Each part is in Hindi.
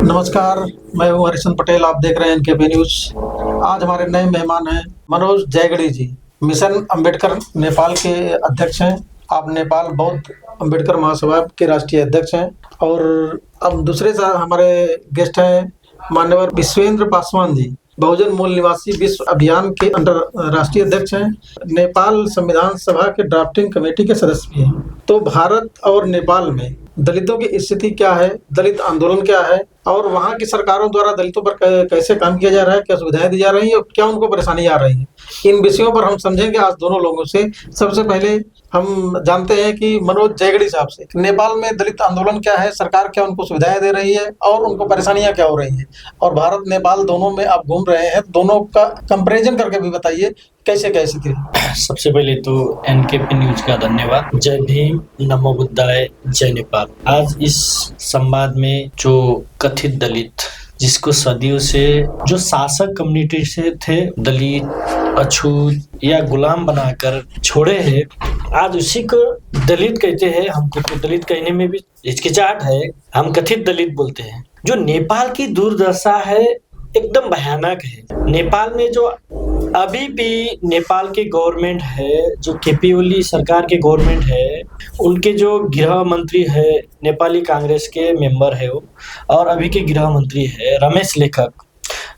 नमस्कार, मैं हूँ हरिशन पटेल। आप देख रहे हैं एनकेपी न्यूज। आज हमारे नए मेहमान हैं मनोज जयगढ़ी जी। मिशन अंबेडकर नेपाल के अध्यक्ष हैं। आप नेपाल बौद्ध अंबेडकर महासभा के राष्ट्रीय अध्यक्ष हैं। और अब दूसरे हमारे गेस्ट हैं मान्यवर विश्वेंद्र पासवान जी, बहुजन मूल निवासी विश्व अभियान के अंडर राष्ट्रीय अध्यक्ष हैं। नेपाल संविधान सभा के ड्राफ्टिंग कमेटी के सदस्य भी हैं। तो भारत और नेपाल में दलितों की स्थिति क्या है, दलित आंदोलन क्या है और वहाँ की सरकारों द्वारा दलितों पर कैसे काम किया जा रहा है, क्या सुविधाएं दी जा रही हैं और क्या उनको परेशानी आ रही है, इन विषयों पर हम समझेंगे आज दोनों लोगों से। सबसे पहले हम जानते हैं कि मनोज जयगढ़ी साहब से, नेपाल में दलित आंदोलन क्या है, सरकार क्या उनको सुविधाएं दे रही है और उनको परेशानियां क्या हो रही है, और भारत नेपाल दोनों में आप घूम रहे हैं, दोनों का कंपैरिजन करके भी बताइए कैसे कैसे थे। सबसे पहले तो एनकेपी न्यूज का धन्यवाद। जय भीम, नमो बुद्धाय, जय नेपाल। आज इस संवाद में जो कथित दलित, जिसको सदियों से जो शासक कम्युनिटी से थे दलित, अछूत या गुलाम बनाकर छोड़े हैं, आज उसी को दलित कहते हैं। हमको तो दलित कहने में भी हिचकिचाहट है, हम कथित दलित बोलते हैं। जो नेपाल की दुर्दशा है एकदम भयानक है। नेपाल में जो अभी भी नेपाल के गवर्नमेंट है, जो केपी ओली सरकार के गवर्नमेंट है, उनके जो गृह मंत्री है नेपाली कांग्रेस के मेंबर है वो, और अभी के गृह मंत्री है रमेश लेखक,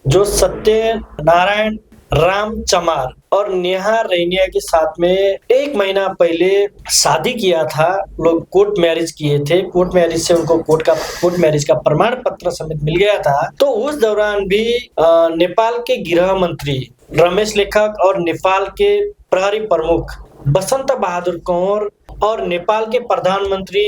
जो सत्यनारायण राम चमार और नेहा रैनिया के साथ में 1 महीना पहले शादी किया था। लोग कोर्ट मैरिज किए थे, कोर्ट मैरिज से उनको कोर्ट मैरिज का प्रमाण पत्र समेत मिल गया था। तो उस दौरान भी नेपाल के गृह मंत्री रमेश लेखक और नेपाल के प्रहरी प्रमुख बसंत बहादुर कंवर और नेपाल के प्रधानमंत्री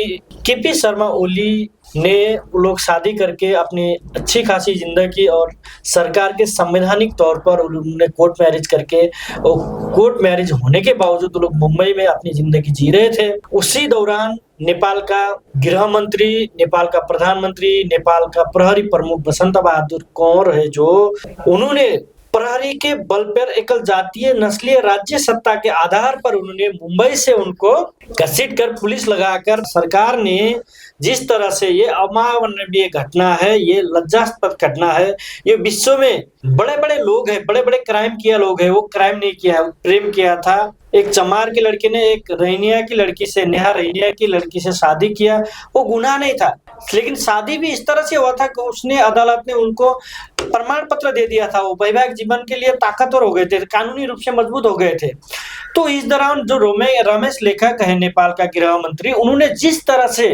केपी शर्मा ओली ने लोग शादी करके अपनी अच्छी खासी जिंदगी और सरकार के संवैधानिक तौर पर उन्होंने कोर्ट मैरिज करके, कोर्ट मैरिज होने के बावजूद लोग मुंबई में अपनी जिंदगी जी रहे थे। उसी दौरान नेपाल का गृह मंत्री, नेपाल का प्रधानमंत्री, नेपाल का प्रहरी प्रमुख बसंत बहादुर कंवर है, जो उन्होंने प्रहरी के बल पर एकल जातीय नस्लीय राज्य सत्ता के आधार पर उन्होंने मुंबई से उनको घसीट कर पुलिस लगाकर, सरकार ने जिस तरह से ये अमानवीय घटना है, ये लज्जास्पद घटना है। ये विश्व में बड़े बड़े लोग हैं, बड़े बड़े क्राइम किया लोग हैं, वो क्राइम नहीं किया है, प्रेम किया था। एक चमार की लड़की ने एक रैनिया की लड़की से, नेहा रैनिया की लड़की से शादी किया, वो गुनाह नहीं था, लेकिन शादी भी इस तरह से हुआ था कि उसने, अदालत ने उनको प्रमाण पत्र दे दिया था। वो वैवाहिक जीवन के लिए ताकतवर हो गए थे, कानूनी रूप से मजबूत हो गए थे। तो इस दौरान जो रमेश लेखक है नेपाल का गृह मंत्री, उन्होंने जिस तरह से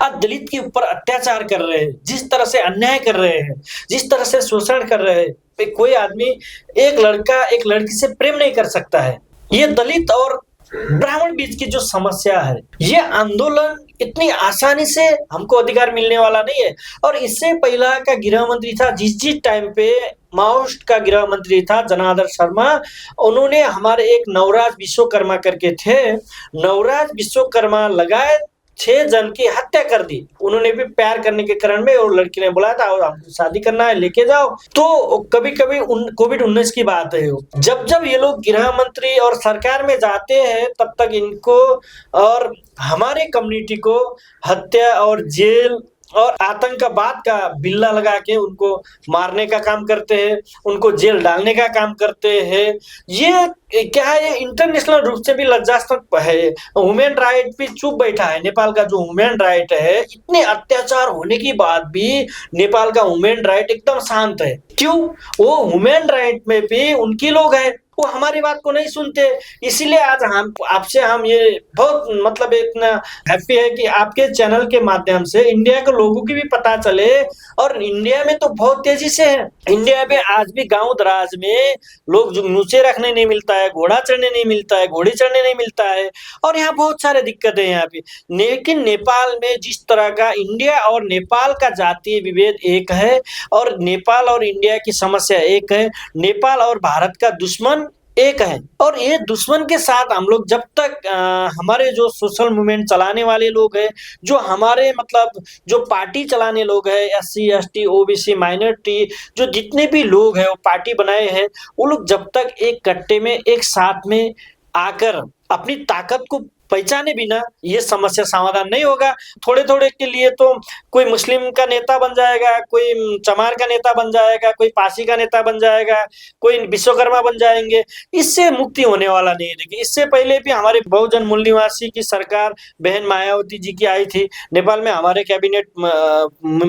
आज दलित के ऊपर अत्याचार कर रहे हैं, जिस तरह से अन्याय कर रहे हैं, जिस तरह से शोषण कर रहे हैं, कोई आदमी, एक लड़का एक लड़की से प्रेम नहीं कर सकता है। ये दलित और ब्राह्मण बीच की जो समस्या है, ये आंदोलन इतनी आसानी से हमको अधिकार मिलने वाला नहीं है। और इससे पहला का गृह मंत्री था, जिस टाइम पे माओइस्ट का गृह मंत्री था जनार्दन शर्मा, उन्होंने हमारे एक नवराज विश्वकर्मा करके थे, नवराज विश्वकर्मा लगाए 6 जन की हत्या कर दी। उन्होंने भी प्यार करने के कारण में, और लड़की ने बोला था और हमको शादी करना है, लेके जाओ। तो कभी कभी कोविड-19 की बात है, जब जब ये लोग गृह मंत्री और सरकार में जाते हैं, तब तक इनको और हमारे कम्युनिटी को हत्या और जेल और आतंकवाद का बिल्ला लगा के उनको मारने का काम करते हैं, उनको जेल डालने का काम करते हैं। ये क्या है, ये इंटरनेशनल रूप से भी लज्जास्पद है। ह्यूमन राइट भी चुप बैठा है। नेपाल का जो ह्यूमन राइट है, इतने अत्याचार होने के बाद भी नेपाल का ह्यूमन राइट एकदम शांत है। क्यों? वो ह्यूमन राइट में भी उनकी लोग हैं, वो हमारी बात को नहीं सुनते। इसीलिए आज हम आपसे, हम ये बहुत मतलब इतना हैप्पी है कि आपके चैनल के माध्यम से इंडिया के लोगों की भी पता चले। और इंडिया में तो बहुत तेजी से है, इंडिया में आज भी गांव दराज में लोग जो नीचे रखने नहीं मिलता है, घोड़ा चढ़ने नहीं मिलता है, घोड़ी चढ़ने नहीं मिलता है, और यहाँ बहुत सारे दिक्कतें हैं यहाँ पे। लेकिन नेपाल में जिस तरह का, इंडिया और नेपाल का जातीय विभेद एक है, और नेपाल और इंडिया की समस्या एक है, नेपाल और भारत का दुश्मन एक है। और ये दुश्मन के साथ हम लोग जब तक हमारे जो सोशल मूवमेंट चलाने वाले लोग हैं, जो हमारे मतलब जो पार्टी चलाने लोग हैं, SC ST OBC माइनॉरिटी, जो जितने भी लोग हैं वो पार्टी बनाए हैं, वो लोग जब तक एक कट्टे में, एक साथ में आकर अपनी ताकत को पहचाने बिना ये समस्या समाधान नहीं होगा। थोड़े थोड़े के लिए तो कोई मुस्लिम का नेता बन जाएगा, कोई चमार का नेता बन जाएगा, कोई पासी का नेता बन जाएगा, कोई विश्वकर्मा बन जाएंगे, इससे मुक्ति होने वाला नहीं है। देखिए, इससे पहले भी हमारे बहुजन मूल निवासी की सरकार बहन मायावती जी की आई थी नेपाल में। हमारे कैबिनेट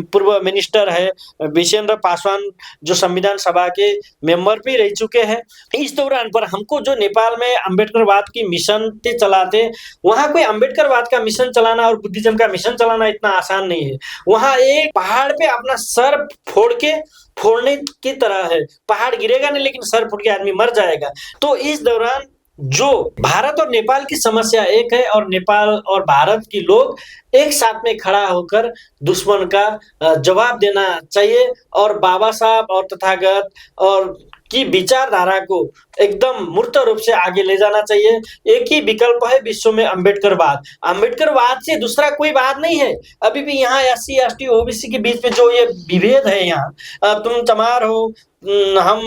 पूर्व मिनिस्टर है विजेंद्र पासवान, जो संविधान सभा के मेंबर भी रह चुके हैं। इस दौरान पर हमको जो नेपाल में अम्बेडकरवाद की मिशन चलाते, वहां कोई अम्बेडकरवाद का मिशन चलाना और बुद्धिज्म का मिशन चलाना इतना आसान नहीं है। वहां एक पहाड़ पे अपना सर फोड़ने की तरह है, पहाड़ गिरेगा नहीं लेकिन सर फूट के आदमी मर जाएगा। तो इस दौरान जो भारत और नेपाल की समस्या एक है, और नेपाल और भारत के लोग एक साथ में खड़ा होकर दुश्मन का जवाब देना चाहिए, और बाबा साहब और तथागत और की विचारधारा को एकदम मूर्त रूप से आगे ले जाना चाहिए। एक ही विकल्प है विश्व में, अम्बेडकरवाद। अम्बेडकरवाद से दूसरा कोई बात नहीं है। अभी भी यहाँ SC ST OBC के बीच में जो ये विभेद है, यहाँ तुम चमार हो, हम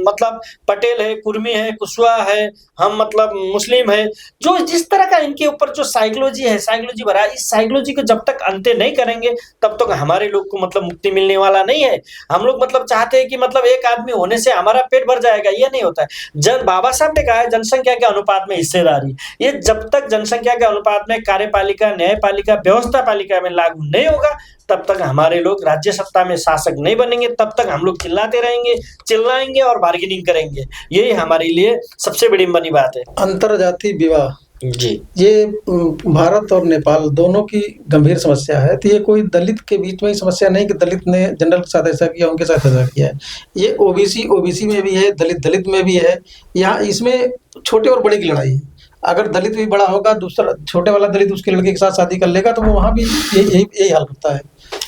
मतलब पटेल है, कुर्मी है, कुशवाहा है, हम मतलब मुस्लिम है, जो जिस तरह का इनके ऊपर जो साइकोलॉजी है, साइकोलॉजी भरा, इस साइकोलॉजी को जब तक अंत्य नहीं करेंगे तब तक हमारे लोग को मतलब मुक्ति मिलने वाला नहीं है। हम लोग मतलब चाहते हैं कि मतलब एक आदमी होने से हमारा पेट भर जाएगा, ये नहीं होता है। बाबा साहब ने कहा है जनसंख्या के अनुपात में हिस्सेदारी, ये जब तक जनसंख्या के अनुपात में कार्यपालिका, न्यायपालिका, व्यवस्था पालिका में लागू नहीं होगा तब तक हमारे लोग राज्य सत्ता में शासक नहीं बनेंगे। तब तक हम लोग चिल्लाते रहेंगे, चिल्लाएंगे और बार्गेनिंग करेंगे। यही हमारे लिए सबसे बड़ी बड़ी बात है। अंतरजातीय विवाह जी, ये भारत और नेपाल दोनों की गंभीर समस्या है। तो ये कोई दलित के बीच में ही समस्या नहीं कि दलित ने जनरल के साथ ऐसा किया, उनके साथ ऐसा किया है। ये ओबीसी में भी है, दलित में भी है। यहाँ इसमें छोटे और बड़े की लड़ाई है। अगर दलित भी बड़ा होगा, दूसरा छोटे वाला दलित उसके लड़के के साथ शादी कर लेगा, तो वो वहाँ भी यही हाल होता है।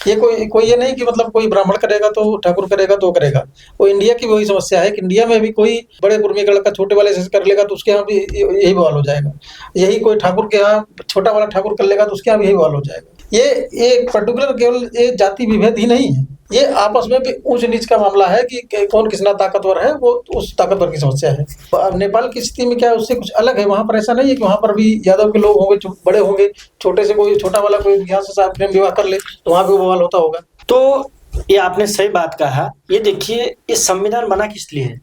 ये कोई ये नहीं कि मतलब कोई ब्राह्मण करेगा तो ठाकुर करेगा तो करेगा। वो इंडिया की वही समस्या है कि इंडिया में भी कोई बड़े कुर्मी का लड़का छोटे वाले से कर लेगा तो उसके यहाँ भी यही बवाल हो जाएगा। यही कोई ठाकुर के यहाँ छोटा वाला ठाकुर कर लेगा तो उसके यहाँ भी यही बवाल हो जाएगा। ये पर्टिकुलर केवल ये जाति विभेद ही नहीं है, ये आपस में भी ऊंच नीच का मामला है कि कौन कितना ताकतवर है, वो उस ताकतवर की समस्या है। अब नेपाल की स्थिति में क्या है, उससे कुछ अलग है। वहां पर ऐसा नहीं है कि वहां पर भी यादव के लोग होंगे, बड़े होंगे, छोटे से कोई छोटा वाला कोई यहाँ से साथ प्रेम विवाह कर ले तो वहां भी बवाल होता होगा। तो ये आपने सही बात कहा। ये देखिए, ये संविधान बना किस लिए है?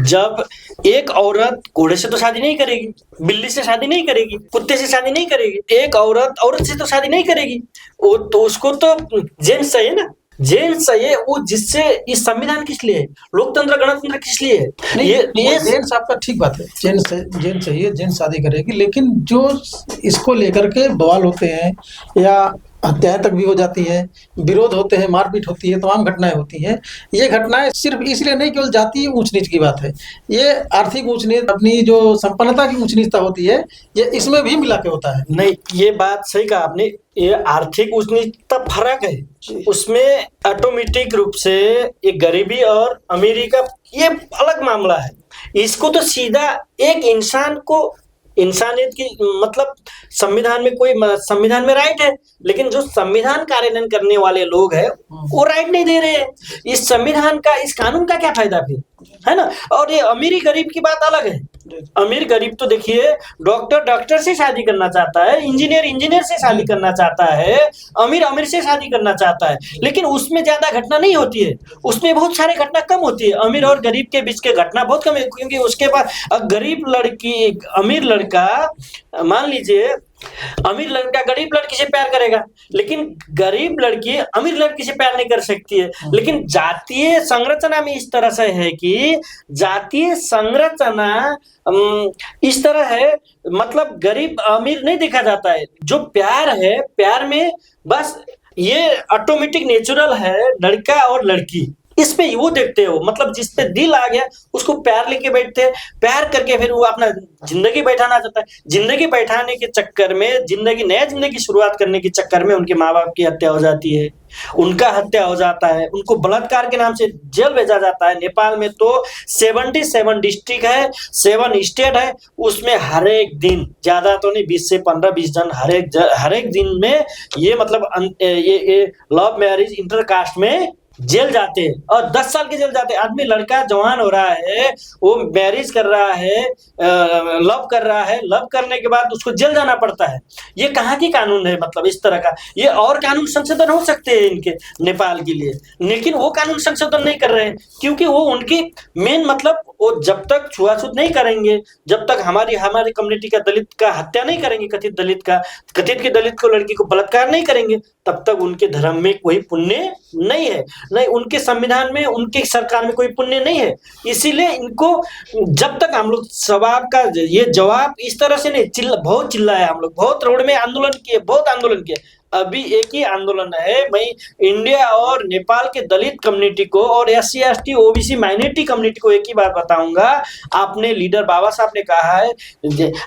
जब एक औरत घोड़े से तो शादी नहीं करेगी, बिल्ली से शादी नहीं करेगी, कुत्ते से शादी नहीं करेगी, एक औरत से तो शादी नहीं करेगी, वो तो उसको तो जेंट्स चाहिए ना, जेंट्स चाहिए। वो जिससे इस संविधान किस लिए है, लोकतंत्र गणतंत्र किस लिए है? नहीं, ये जेंट्स आपका ठीक बात है, जेंट्स चाहिए, जेंट्स शादी करेगी। लेकिन जो इसको लेकर के बवाल होते हैं या हत्याएं तक भी हो जाती है, विरोध होते हैं, मारपीट होती है, तमाम घटनाएं होती हैं। ये घटनाएं सिर्फ इसलिए नहीं केवल जातीय ऊंच नीच की बात है, ये आर्थिक ऊंच नीच, अपनी जो संपन्नता की ऊंच नीचता होती है, ये इसमें भी मिला के होता है। नहीं, ये बात सही कहा आपने। ये आर्थिक ऊंच नीचता फर्क है, उसमें ऑटोमेटिक रूप से ये गरीबी और अमीरी का ये अलग मामला है। इसको तो सीधा एक इंसान को, इंसानियत की मतलब संविधान में राइट है, लेकिन जो संविधान कार्यान्वयन करने वाले लोग हैं वो राइट नहीं दे रहे हैं। इस संविधान का, इस कानून का क्या फायदा फिर, है ना? और ये अमीरी गरीब की बात अलग है। अमीर गरीब तो देखिए, डॉक्टर से शादी करना चाहता है, इंजीनियर से शादी करना चाहता है, अमीर से शादी करना चाहता है, लेकिन उसमें ज्यादा घटना नहीं होती है, उसमें बहुत सारे घटना कम होती है। अमीर और गरीब के बीच के घटना बहुत कम है, क्योंकि उसके पास गरीब लड़की, अमीर लड़का, मान लीजिए अमीर लड़का गरीब लड़की से प्यार करेगा, लेकिन गरीब लड़की अमीर लड़की से प्यार नहीं कर सकती है। लेकिन जातीय संरचना में इस तरह से है कि जातीय संरचना इस तरह है, मतलब गरीब अमीर नहीं देखा जाता है। जो प्यार है, प्यार में बस ये ऑटोमेटिक नेचुरल है, लड़का और लड़की इस पे वो देखते हो, मतलब जिस पे दिल आ गया उसको प्यार लेके बैठते हैं, प्यार करके फिर वो अपना जिंदगी बैठाना चाहता है। जिंदगी बैठाने के चक्कर में, नया जिंदगी शुरुआत करने के चक्कर में उनके माँ बाप की हत्या हो जाती है, उनका हत्या हो जाता है, उनको बलात्कार के नाम से जेल भेजा जाता है। नेपाल में तो 77 डिस्ट्रिक्ट है, 7 स्टेट है, उसमें हर एक दिन, ज्यादा तो नहीं, 20 से 15-20 जन हर एक दिन में ये मतलब ये लव मैरिज इंटरकास्ट में जेल जाते हैं और 10 साल के जेल जाते हैं। आदमी लड़का जवान हो रहा है, वो मैरिज कर रहा है, लव कर रहा है, लव करने के बाद उसको जेल जाना पड़ता है। ये कहाँ की कानून है? मतलब इस तरह का ये और कानून संशोधन हो सकते हैं इनके नेपाल के लिए, लेकिन वो कानून संशोधन नहीं कर रहे हैं क्योंकि वो उनकी मेन मतलब वो जब तक छुआछूत नहीं करेंगे, जब तक हमारी कम्युनिटी का दलित का हत्या नहीं करेंगे, कथित के दलित को लड़की को बलात्कार नहीं करेंगे, तब तक उनके धर्म में कोई पुण्य नहीं है, नहीं उनके संविधान में, उनकी सरकार में कोई पुण्य नहीं है। इसीलिए इनको जब तक हम लोग सवाल का ये जवाब इस तरह से नहीं बहुत चिल्लाया, हम लोग बहुत रोड में आंदोलन किए, बहुत आंदोलन किए। अभी एक ही आंदोलन है, मैं इंडिया और नेपाल के दलित कम्युनिटी को और SC ST OBC minority community को एक ही बात बताऊंगा, आपने लीडर बाबा साहब ने कहा है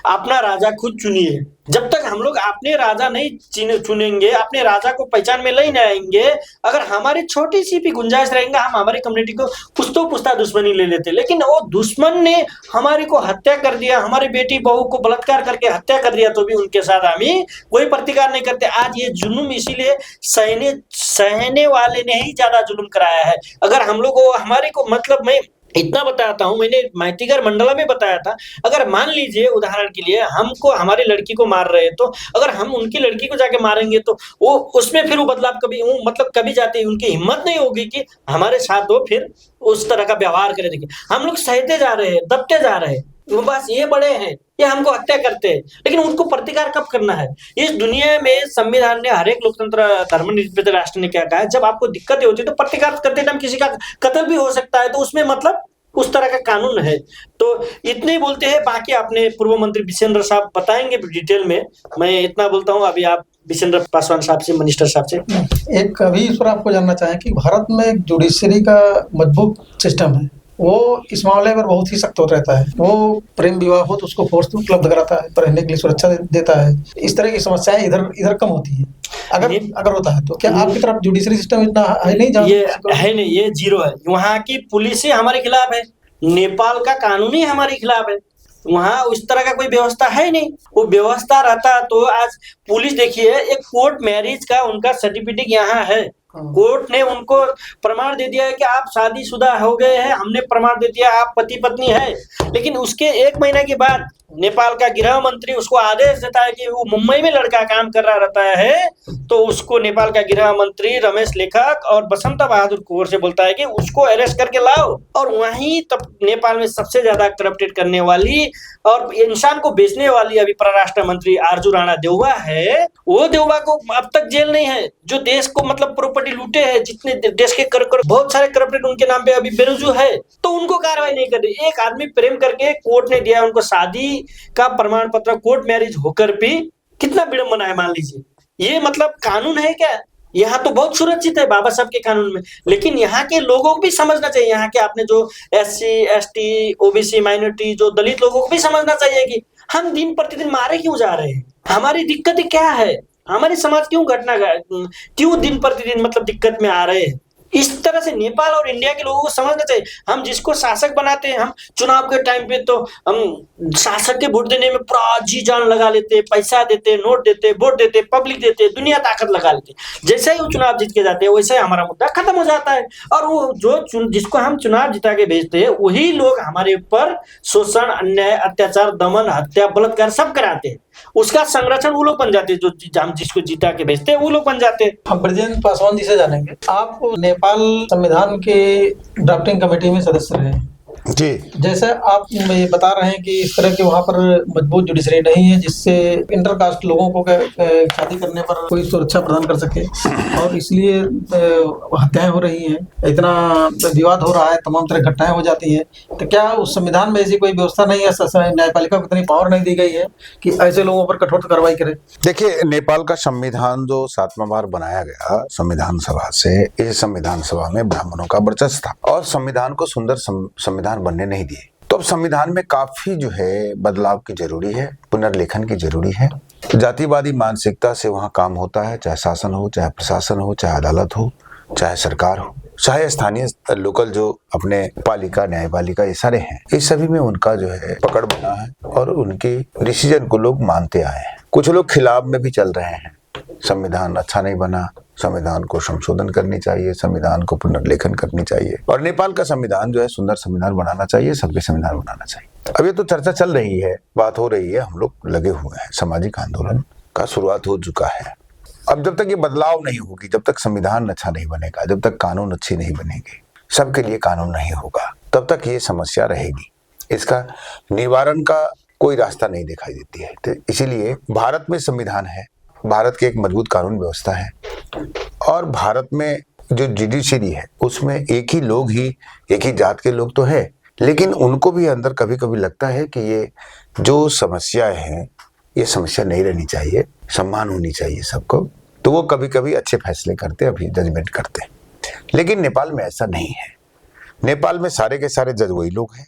अपना राजा खुद चुनिए। जब तक हम लोग अपने राजा नहीं चुनेंगे, अपने राजा को पहचान में नहीं आएंगे, अगर हमारी छोटी सी भी गुंजाइश रहेगा हम हमारी कम्युनिटी को कुछ तो पुश्ता दुश्मनी ले लेते, लेकिन वो दुश्मन ने हमारी को हत्या कर दिया, हमारी बेटी बहू को बलात्कार करके हत्या कर दिया, तो भी उनके साथ हम कोई प्रतिकार नहीं करते। आज ये जुल्म इसीलिए सहने वाले ने ही ज्यादा जुल्म कराया है। अगर हम लोग हमारे को मतलब मैं इतना बताता हूँ, मैंने माइतीगर मंडला में बताया था, अगर मान लीजिए उदाहरण के लिए हमको हमारी लड़की को मार रहे, तो अगर हम उनकी लड़की को जाके मारेंगे तो वो उसमें फिर वो बदलाव कभी मतलब कभी जाते उनकी हिम्मत नहीं होगी कि हमारे साथ वो फिर उस तरह का व्यवहार करे। देखिए हम लोग सहते जा रहे हैं, दबते जा रहे हैं, वो बस ये बड़े हैं, ये हमको हत्या करते हैं, लेकिन उनको प्रतिकार कब करना है? इस दुनिया में संविधान ने, हर एक लोकतंत्र धर्मनिरपेक्ष राष्ट्र ने क्या कहा है, जब आपको दिक्कतें होती है तो प्रतिकार करते टाइम किसी का कत्ल भी हो सकता है, तो उसमें मतलब उस तरह का कानून है। तो इतने ही बोलते हैं, बाकी अपने पूर्व मंत्री विशेंद्र साहब बताएंगे डिटेल में, मैं इतना बोलता हूँ। अभी आप विशेंद्र पासवान साहब से, मिनिस्टर साहब से एक अभी ईश्वर आपको जानना चाहें कि भारत में जुडिशरी का मजबूत सिस्टम है, वो इस मामले पर बहुत ही सख्त होता रहता है। वो प्रेम विवाह हो तो उसको फोर्स उपलब्ध कराता है, रहने के लिए सुरक्षा देता है। इस तरह की समस्याएं इधर कम होती है अगर होता है तो। क्या आपकी तरफ जुडिशरी सिस्टम इतना है नहीं? ये है नहीं, ये जीरो है। वहाँ की पुलिस ही हमारे खिलाफ है, नेपाल का कानून ही हमारे खिलाफ है। वहाँ उस तरह का कोई व्यवस्था है नहीं। वो व्यवस्था रहता तो आज पुलिस, देखिए एक कोर्ट मैरिज का उनका सर्टिफिकेट यहाँ है, कोर्ट ने उनको प्रमाण दे दिया है कि आप शादीशुदा हो गए हैं, हमने प्रमाण दे दिया आप पति पत्नी है, लेकिन उसके 1 महीने के बाद नेपाल का गृह मंत्री उसको आदेश देता है कि वो मुंबई में लड़का काम कर रहा रहता है, तो उसको नेपाल का गृह मंत्री रमेश लेखक और बसंत बहादुर कुंवर से बोलता है कि उसको अरेस्ट करके लाओ। और वहीं तब नेपाल में सबसे ज्यादा करप्टेड करने वाली और इंसान को बेचने वाली अभी परराष्ट्र मंत्री आरजू राणा देउवा है, वो देउवा को अब तक जेल नहीं है, जो देश को मतलब प्रॉपर्टी लूटे हैं, जितने देश के बहुत सारे करप्टेड उनके नाम पे अभी बेरुजू है, तो उनको कार्रवाई नहीं कर रही। एक आदमी प्रेम करके कोर्ट ने दिया उनको शादी का प्रमाण पत्र, कोर्ट मैरिज होकर भी कितना विडंबना है, मान लीजिए। ये मतलब कानून है क्या? यहाँ तो बहुत सुरक्षित है बाबा साहब के कानून में, लेकिन यहाँ के लोगों को भी समझना चाहिए, यहाँ के आपने जो SC ST OBC माइनॉरिटी जो दलित लोगों को भी समझना चाहिए कि हम दिन प्रतिदिन मारे क्यों जा रहे हैं, हमारी दिक्कतें क्या है, हमारे समाज क्यों दिन प्रतिदिन मतलब दिक्कत में आ रहे हैं। इस तरह से नेपाल और इंडिया के लोगों को समझना चाहिए। हम जिसको शासक बनाते हैं, हम चुनाव के टाइम पे तो हम शासक के वोट देने में पूरा जी जान लगा लेते, पैसा देते, नोट देते, वोट देते, पब्लिक देते, दुनिया ताकत लगा लेते। जैसे ही वो चुनाव जीत के जाते हैं वैसे ही हमारा मुद्दा खत्म हो जाता है, और वो जो जिसको हम चुनाव जिता के भेजते हैं वही लोग हमारे ऊपर शोषण, अन्याय, अत्याचार, दमन, हत्या, बलात्कार सब कराते हैं। उसका संरक्षण वो लोग बन जाते हैं, जो हम जिसको जीता के भेजते हैं वो लोग बन जाते हैं। हम ब्रजेंद्र पासवान जी से जानेंगे, आप नेपाल संविधान के ड्राफ्टिंग कमेटी में सदस्य रहे जी। जैसे आप ये बता रहे हैं कि इस तरह के वहाँ पर मजबूत जुडिशरी नहीं है जिससे इंटरकास्ट लोगों को शादी करने पर कोई सुरक्षा प्रदान कर सके, और इसलिए हत्याएं हो रही हैं, इतना विवाद हो रहा है, तमाम तरह घटनाएं हो जाती हैं। तो क्या उस संविधान में ऐसी कोई व्यवस्था नहीं है, न्यायपालिका को इतनी पावर नहीं दी गई है कि ऐसे लोगों पर कठोर कार्रवाई करे? देखिए, नेपाल का संविधान जो 7वां बार बनाया गया संविधान सभा से, इस संविधान सभा में ब्राह्मणों का वर्चस्व था और संविधान को सुंदर संविधान बनने नहीं दिए। तो अब संविधान में काफी जो है बदलाव की जरूरी है, पुनर्लेखन की जरूरी है। जातिवादी मानसिकता से वहाँ काम होता है, चाहे शासन हो, चाहे प्रशासन हो, चाहे अदालत हो, चाहे सरकार हो, चाहे स्थानीय लोकल जो अपने पालिका, न्यायपालिका, ये सारे हैं, इस सभी में उनका जो है पकड़ बना है और उनके डिसीजन को लोग मानते आए हैं। कुछ लोग खिलाफ में भी चल रहे हैं, संविधान अच्छा नहीं बना, संविधान को संशोधन करनी चाहिए, संविधान को पुनर्लेखन करनी चाहिए और नेपाल का संविधान जो है सुंदर संविधान बनाना चाहिए, सबके संविधान बनाना चाहिए। अब ये तो चर्चा चल रही है, बात हो रही है, हम लोग लगे हुए हैं, सामाजिक आंदोलन का शुरुआत हो चुका है। अब जब तक ये बदलाव नहीं होगी, जब तक संविधान अच्छा नहीं बनेगा, जब तक कानून अच्छे नहीं बनेंगे, सबके लिए कानून नहीं होगा, तब तक ये समस्या रहेगी। इसका निवारण का कोई रास्ता नहीं दिखाई देती है। तो इसीलिए भारत में संविधान है, भारत की एक मजबूत कानून व्यवस्था है और भारत में जो जुडिशरी है उसमें एक ही जात के लोग तो है, लेकिन उनको भी अंदर कभी कभी लगता है कि ये जो समस्याएं हैं ये समस्या नहीं रहनी चाहिए, सम्मान होनी चाहिए सबको, तो वो कभी कभी अच्छे फैसले करते, अभी जजमेंट करते हैं। लेकिन नेपाल में ऐसा नहीं है। नेपाल में सारे के सारे जज वही लोग हैं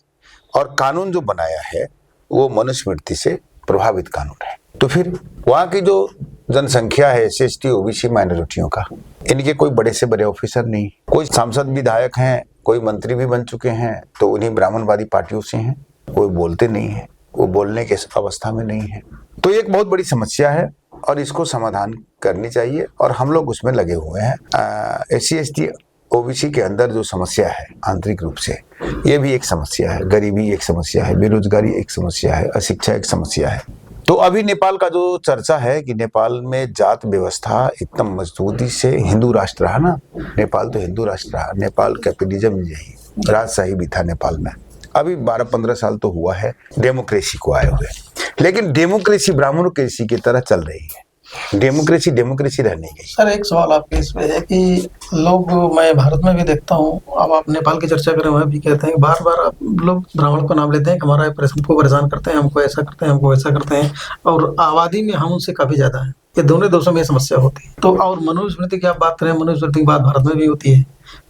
और कानून जो बनाया है वो मनुस्मृति से प्रभावित कानून है। तो फिर वहाँ की जो जनसंख्या है SC ST OBC माइनॉरिटियों का, इनके कोई बड़े से बड़े ऑफिसर नहीं, कोई सांसद विधायक हैं, कोई मंत्री भी बन चुके हैं तो उन्हीं ब्राह्मणवादी पार्टियों से हैं, कोई बोलते नहीं है, वो बोलने के अवस्था में नहीं है। तो एक बहुत बड़ी समस्या है और इसको समाधान करनी चाहिए और हम लोग उसमें लगे हुए हैं। SC ST OBC के अंदर जो समस्या है आंतरिक रूप से, ये भी एक समस्या है, गरीबी एक समस्या है, बेरोजगारी एक समस्या है, अशिक्षा एक समस्या है। तो अभी नेपाल का जो चर्चा है कि नेपाल में जात व्यवस्था एकदम मजबूती से हिंदू राष्ट्र रहा ना, नेपाल तो हिंदू राष्ट्र रहा, नेपाल कैपिटलिज्म यही राजशाही भी था नेपाल में। अभी 12-15 साल तो हुआ है डेमोक्रेसी को आए हुए, लेकिन डेमोक्रेसी ब्राह्मणोक्रेसी की तरह चल रही है। डेमोक्रेसी रह नहीं गई। सर एक सवाल आपके इस पे है कि लोग, मैं भारत में भी देखता हूँ, अब आप नेपाल की चर्चा करें, वह भी कहते हैं बार बार लोग ब्राह्मण को नाम लेते हैं कि हमारा हमको परेशान करते हैं, हमको ऐसा करते हैं, हमको ऐसा करते हैं, और आबादी में हम उनसे काफी ज्यादा है। ये दोनों देशों में समस्या होती है। तो और मनुस्मृति की आप बात करें, मनुस्मृति की बात भारत में भी होती है,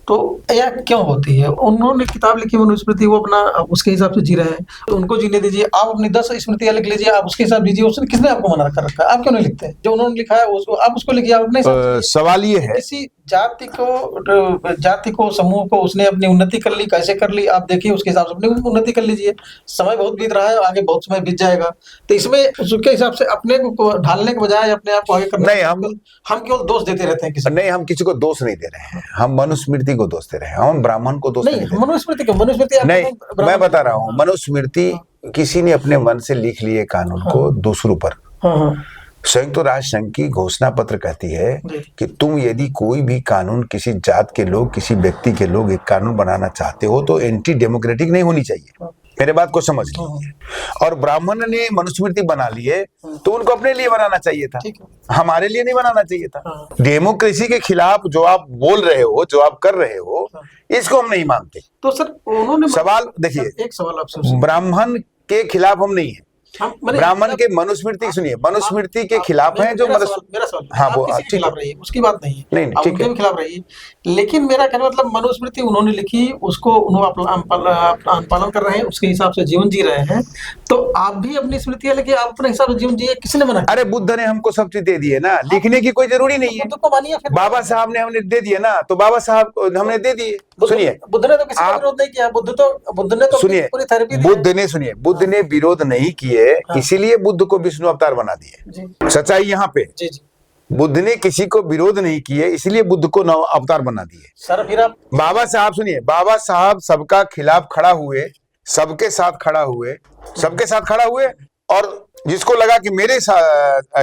तो यह क्यों होती है? उन्होंने किताब लिखी मनुस्मृति, वो अपना उसके हिसाब से जी रहे हैं, तो उनको जीने दीजिए। आप अपनी 10 स्मृतियां लिख लीजिए, आप उसके हिसाब दीजिए। उसने किसने आपको मना कर रखा है? आप क्यों नहीं लिखते? जो उन्होंने लिखा है उसको आप उसको लिखिए, आप अपने हिसाब से। सवाल ये है, किसी जाति को समूह को उसने अपनी उन्नति कर ली, कैसे कर ली आप देखिए, उसके हिसाब से अपनी उन्नति कर लीजिए। समय बहुत बीत रहा है, आगे बहुत समय बीत जाएगा, तो इसमें उसके हिसाब से अपने को ढालने के बजाय अपने आप को आगे करना नहीं, हम केवल दोष देते रहते हैं किसी नहीं, हम किसी को दोष नहीं दे रहे हैं, हम मनुस्मृति को दोष दे रहे हैं, हम ब्राह्मण को दोष नहीं। मनुस्मृति को मनुस्मृति नहीं, मैं बता रहा हूँ, मनुस्मृति किसी ने अपने मन से लिख लिए कानून को दूसरों पर। संयुक्त राष्ट्र संघ की घोषणा पत्र कहती है कि तुम यदि कोई भी कानून, किसी जात के लोग, किसी व्यक्ति के लोग एक कानून बनाना चाहते हो तो एंटी डेमोक्रेटिक नहीं होनी चाहिए। मेरे बात को समझ लीजिए। और ब्राह्मण ने मनुस्मृति बना ली है तो उनको अपने लिए बनाना चाहिए था, हमारे लिए नहीं बनाना चाहिए था। डेमोक्रेसी के खिलाफ जो आप बोल रहे हो, जो आप कर रहे हो, इसको हम नहीं मानते। तो सर उन्होंने सवाल देखिए, एक सवाल आपसे, ब्राह्मण के खिलाफ हम नहीं है, ब्राह्मण के मनुस्मृति, सुनिए, मनुस्मृति के खिलाफ हैं जो मेरा सवाल, हाँ वो ठीक है, उसकी बात नहीं है, नहीं ठीक है, खिलाफ रही है। लेकिन मेरा कहना मतलब मनुस्मृति उन्होंने लिखी, उसको उन्होंने पालन कर रहे हैं, उसके हिसाब से जीवन जी रहे हैं, तो आप भी अपनी स्मृतियां लेके आप अपने हिसाब से जीवन जिए। किसने मना? अरे बुद्ध ने हमको सब चीज दे दी है ना, लिखने की कोई जरूरी नहीं है। बुद्ध को मानिए, बाबा साहब ने हमने दे दिए ना, तो बाबा साहब हमने दे दिए। सुनिए, बुद्ध ने तो किसी का विरोध नहीं किया, बुद्ध ने तो सुनिए, बुद्ध ने विरोध नहीं किए, इसीलिए बुद्ध को विष्णु अवतार बना दिए। सच्चाई यहाँ पे, बुद्ध ने किसी को विरोध नहीं किए, इसलिए बुद्ध को नव अवतार बना दिए। सर फिर आप बाबा साहब, सुनिए, बाबा साहब सबका खिलाफ खड़ा हुए, सबके साथ खड़ा हुए, और जिसको लगा कि मेरे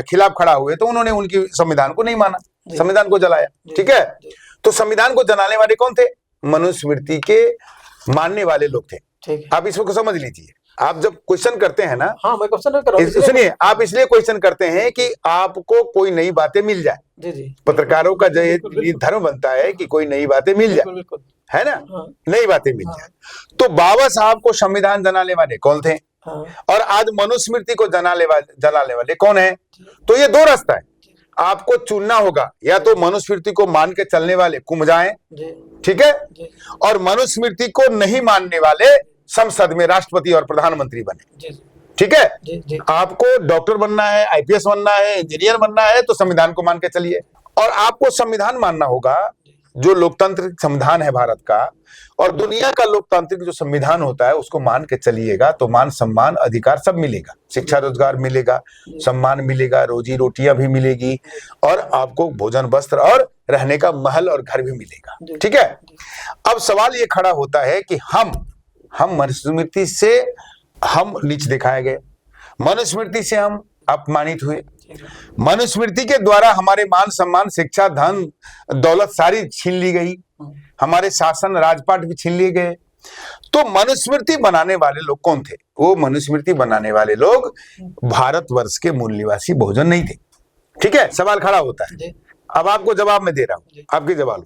खिलाफ खड़ा हुए तो उन्होंने उनकी संविधान को नहीं माना, संविधान को जलाया। ठीक है, तो संविधान को जलाने वाले कौन थे? मनुस्मृति के मानने वाले लोग थे। आप इसको समझ लीजिए। आप जब क्वेश्चन करते हैं ना, हाँ मैं क्वेश्चन कर रहा हूं, सुनिए, आप इसलिए क्वेश्चन करते हैं कि आपको कोई नई बातें मिल जाए। जी। पत्रकारों का जो धर्म बनता है कि कोई नई बातें मिल जाए, है ना, नई बातें मिल जाए। तो बाबा साहब को संविधान जलाने वाले कौन थे? और आज मनुस्मृति को जलाने वाले कौन है? तो ये दो रास्ता है, आपको चुनना होगा, या तो मनुस्मृति को मान के चलने वाले कुम जाएं, ठीक है, और मनुस्मृति को नहीं मानने वाले संसद में राष्ट्रपति और प्रधानमंत्री बने। ठीक है, आपको डॉक्टर बनना है, IPS बनना है, इंजीनियर बनना है, तो संविधान को मान के चलिए। और आपको संविधान मानना होगा, जो लोकतांत्रिक संविधान है भारत का और दुनिया का लोकतांत्रिक जो संविधान होता है उसको मान के चलिएगा तो मान सम्मान अधिकार सब मिलेगा, शिक्षा रोजगार मिलेगा, सम्मान मिलेगा, रोजी रोटियां भी मिलेगी और आपको भोजन वस्त्र और रहने का महल और घर भी मिलेगा। ठीक है। अब सवाल ये खड़ा होता है कि हम मनुस्मृति से हम नीच दिखाए गए, मनुस्मृति से हम अपमानित हुए, मनुस्मृति के द्वारा हमारे मान सम्मान, शिक्षा, धन दौलत सारी छीन ली गई, हमारे शासन राजपाट भी छीन लिए गए। तो मनुस्मृति बनाने वाले लोग कौन थे? वो मनुस्मृति बनाने वाले लोग भारतवर्ष के मूल निवासी बहुजन नहीं थे। ठीक है। सवाल खड़ा होता है, अब आपको जवाब मैं दे रहा हूं, आपके जवाब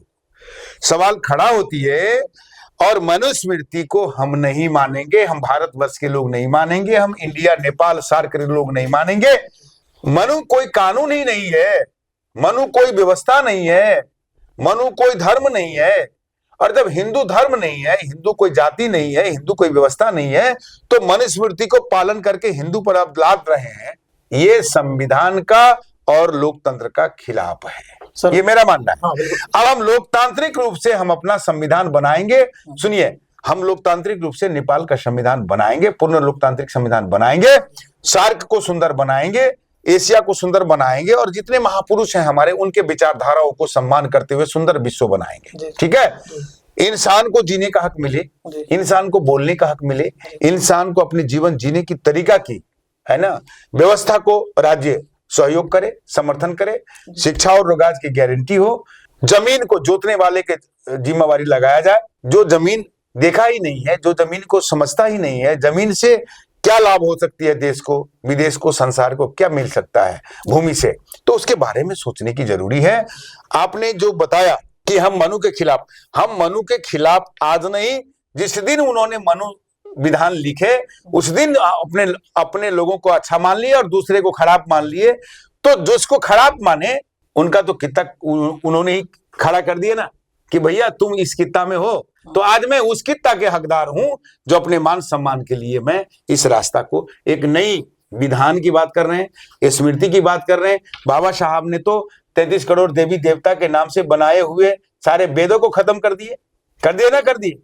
सवाल खड़ा होती है और मनुस्मृति को हम नहीं मानेंगे, हम भारतवर्ष के लोग नहीं मानेंगे, हम इंडिया नेपाल सार्क के लोग नहीं मानेंगे। मनु कोई कानून ही नहीं है, मनु कोई व्यवस्था नहीं है, मनु कोई धर्म नहीं है। और जब हिंदू धर्म नहीं है, हिंदू कोई जाति नहीं है, हिंदू कोई व्यवस्था नहीं है, तो मनुस्मृति को पालन करके हिंदू पर आप लाद रहे हैं, ये संविधान का और लोकतंत्र का खिलाफ है। ये मेरा मानना है। अब हम लोकतांत्रिक रूप से हम अपना संविधान बनाएंगे। सुनिए, हम लोकतांत्रिक रूप से नेपाल का संविधान बनाएंगे, पूर्ण लोकतांत्रिक संविधान बनाएंगे, सार्क को सुंदर बनाएंगे, एशिया को सुंदर बनाएंगे और जितने महापुरुष हैं हमारे उनके विचारधाराओं को सम्मान करते हुए सुंदर विश्व बनाएंगे। ठीक है। इंसान को जीने का हक मिले, इंसान को बोलने का हक मिले, इंसान को अपने जीवन जीने की तरीका की, है ना, व्यवस्था को राज्य सहयोग करे, समर्थन करे, शिक्षा और रोजगार की गारंटी हो, जमीन को जोतने वाले के जिम्मेवारी लगाया जाए, जो जमीन देखा ही नहीं है, जो जमीन को समझता ही नहीं है, जमीन से क्या लाभ हो सकती है, देश को, विदेश को, संसार को क्या मिल सकता है भूमि से, तो उसके बारे में सोचने की जरूरी है। आपने जो बताया कि हम मनु के खिलाफ, हम मनु के खिलाफ आज नहीं, जिस दिन उन्होंने मनु विधान लिखे उस दिन अपने लोगों को अच्छा मान लिए और दूसरे को खराब मान लिए। तो जिसको खराब माने उनका तो कितना उन्होंने ही खड़ा कर दिया ना कि भैया तुम इस कित्ता में हो, तो आज मैं उस कित्ता के हकदार हूं जो अपने मान सम्मान के लिए मैं इस रास्ता को, एक नई विधान की बात कर रहे हैं, स्मृति की बात कर रहे हैं। बाबा साहब ने तो 33 करोड़ देवी देवता के नाम से बनाए हुए सारे वेदों को खत्म कर दिए ना, कर दिए।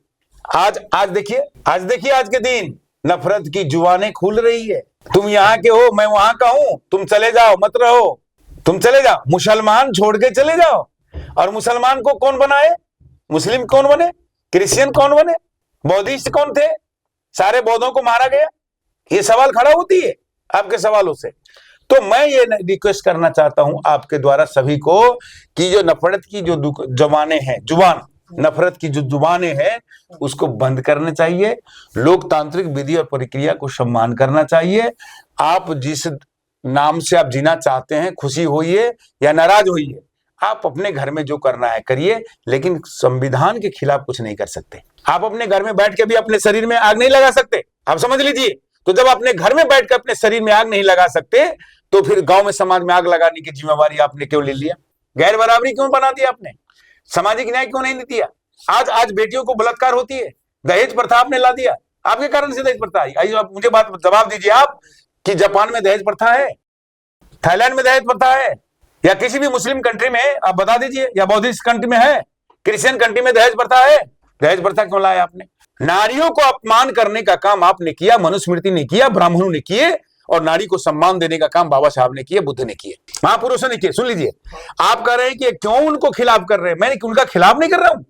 आज देखिए आज के दिन नफरत की जुबानें खुल रही है। तुम यहाँ के हो, मैं वहां का हूं, तुम चले जाओ, मत रहो, तुम चले जाओ, मुसलमान छोड़ के चले जाओ। और मुसलमान को कौन बनाए? मुस्लिम कौन बने? क्रिश्चियन कौन बने? बौद्धिस्ट कौन थे? सारे बौद्धों को मारा गया। ये सवाल खड़ा होती है आपके सवालों से। तो मैं ये रिक्वेस्ट करना चाहता हूं आपके द्वारा सभी को कि जो नफरत की जो जुबानें हैं, नफरत की जो जुबानें हैं उसको बंद करना चाहिए, लोकतांत्रिक विधि और प्रक्रिया को सम्मान करना चाहिए। आप जिस नाम से आप जीना चाहते हैं, खुशी होइए या नाराज होइए, आप अपने घर में जो करना है करिए, लेकिन संविधान के खिलाफ कुछ नहीं कर सकते। आप अपने घर में बैठ के भी अपने शरीर में आग नहीं लगा सकते, आप समझ लीजिए। तो जब अपने घर में बैठ कर अपने शरीर में आग नहीं लगा सकते, तो फिर गांव में समाज में आग लगाने की जिम्मेवारी आपने क्यों ले लिया? गैर बराबरी क्यों बना दिया आपने? सामाजिक न्याय क्यों नहीं दिया? आज बेटियों को बलात्कार होती है, दहेज प्रथा आपने ला दिया, आपके कारण से दहेज प्रथा आई। आइए आप मुझे बात जवाब दीजिए आप कि जापान में दहेज प्रथा है, थाईलैंड में दहेज प्रथा है, या किसी भी मुस्लिम कंट्री में आप बता दीजिए, या बौद्धिस्ट कंट्री में है, क्रिश्चियन कंट्री में दहेज प्रथा है? दहेज प्रथा क्यों लाया आपने? नारियों को अपमान करने का काम आपने किया, मनुस्मृति ने किया, ब्राह्मणों ने किए, और नारी को सम्मान देने का काम बाबा साहब ने किया, बुद्ध ने किए, महापुरुषों ने किए। सुन लीजिए, आप कह रहे हैं कि क्यों उनको खिलाफ कर रहे हैं? मैं उनका खिलाफ नहीं कर रहा हूं,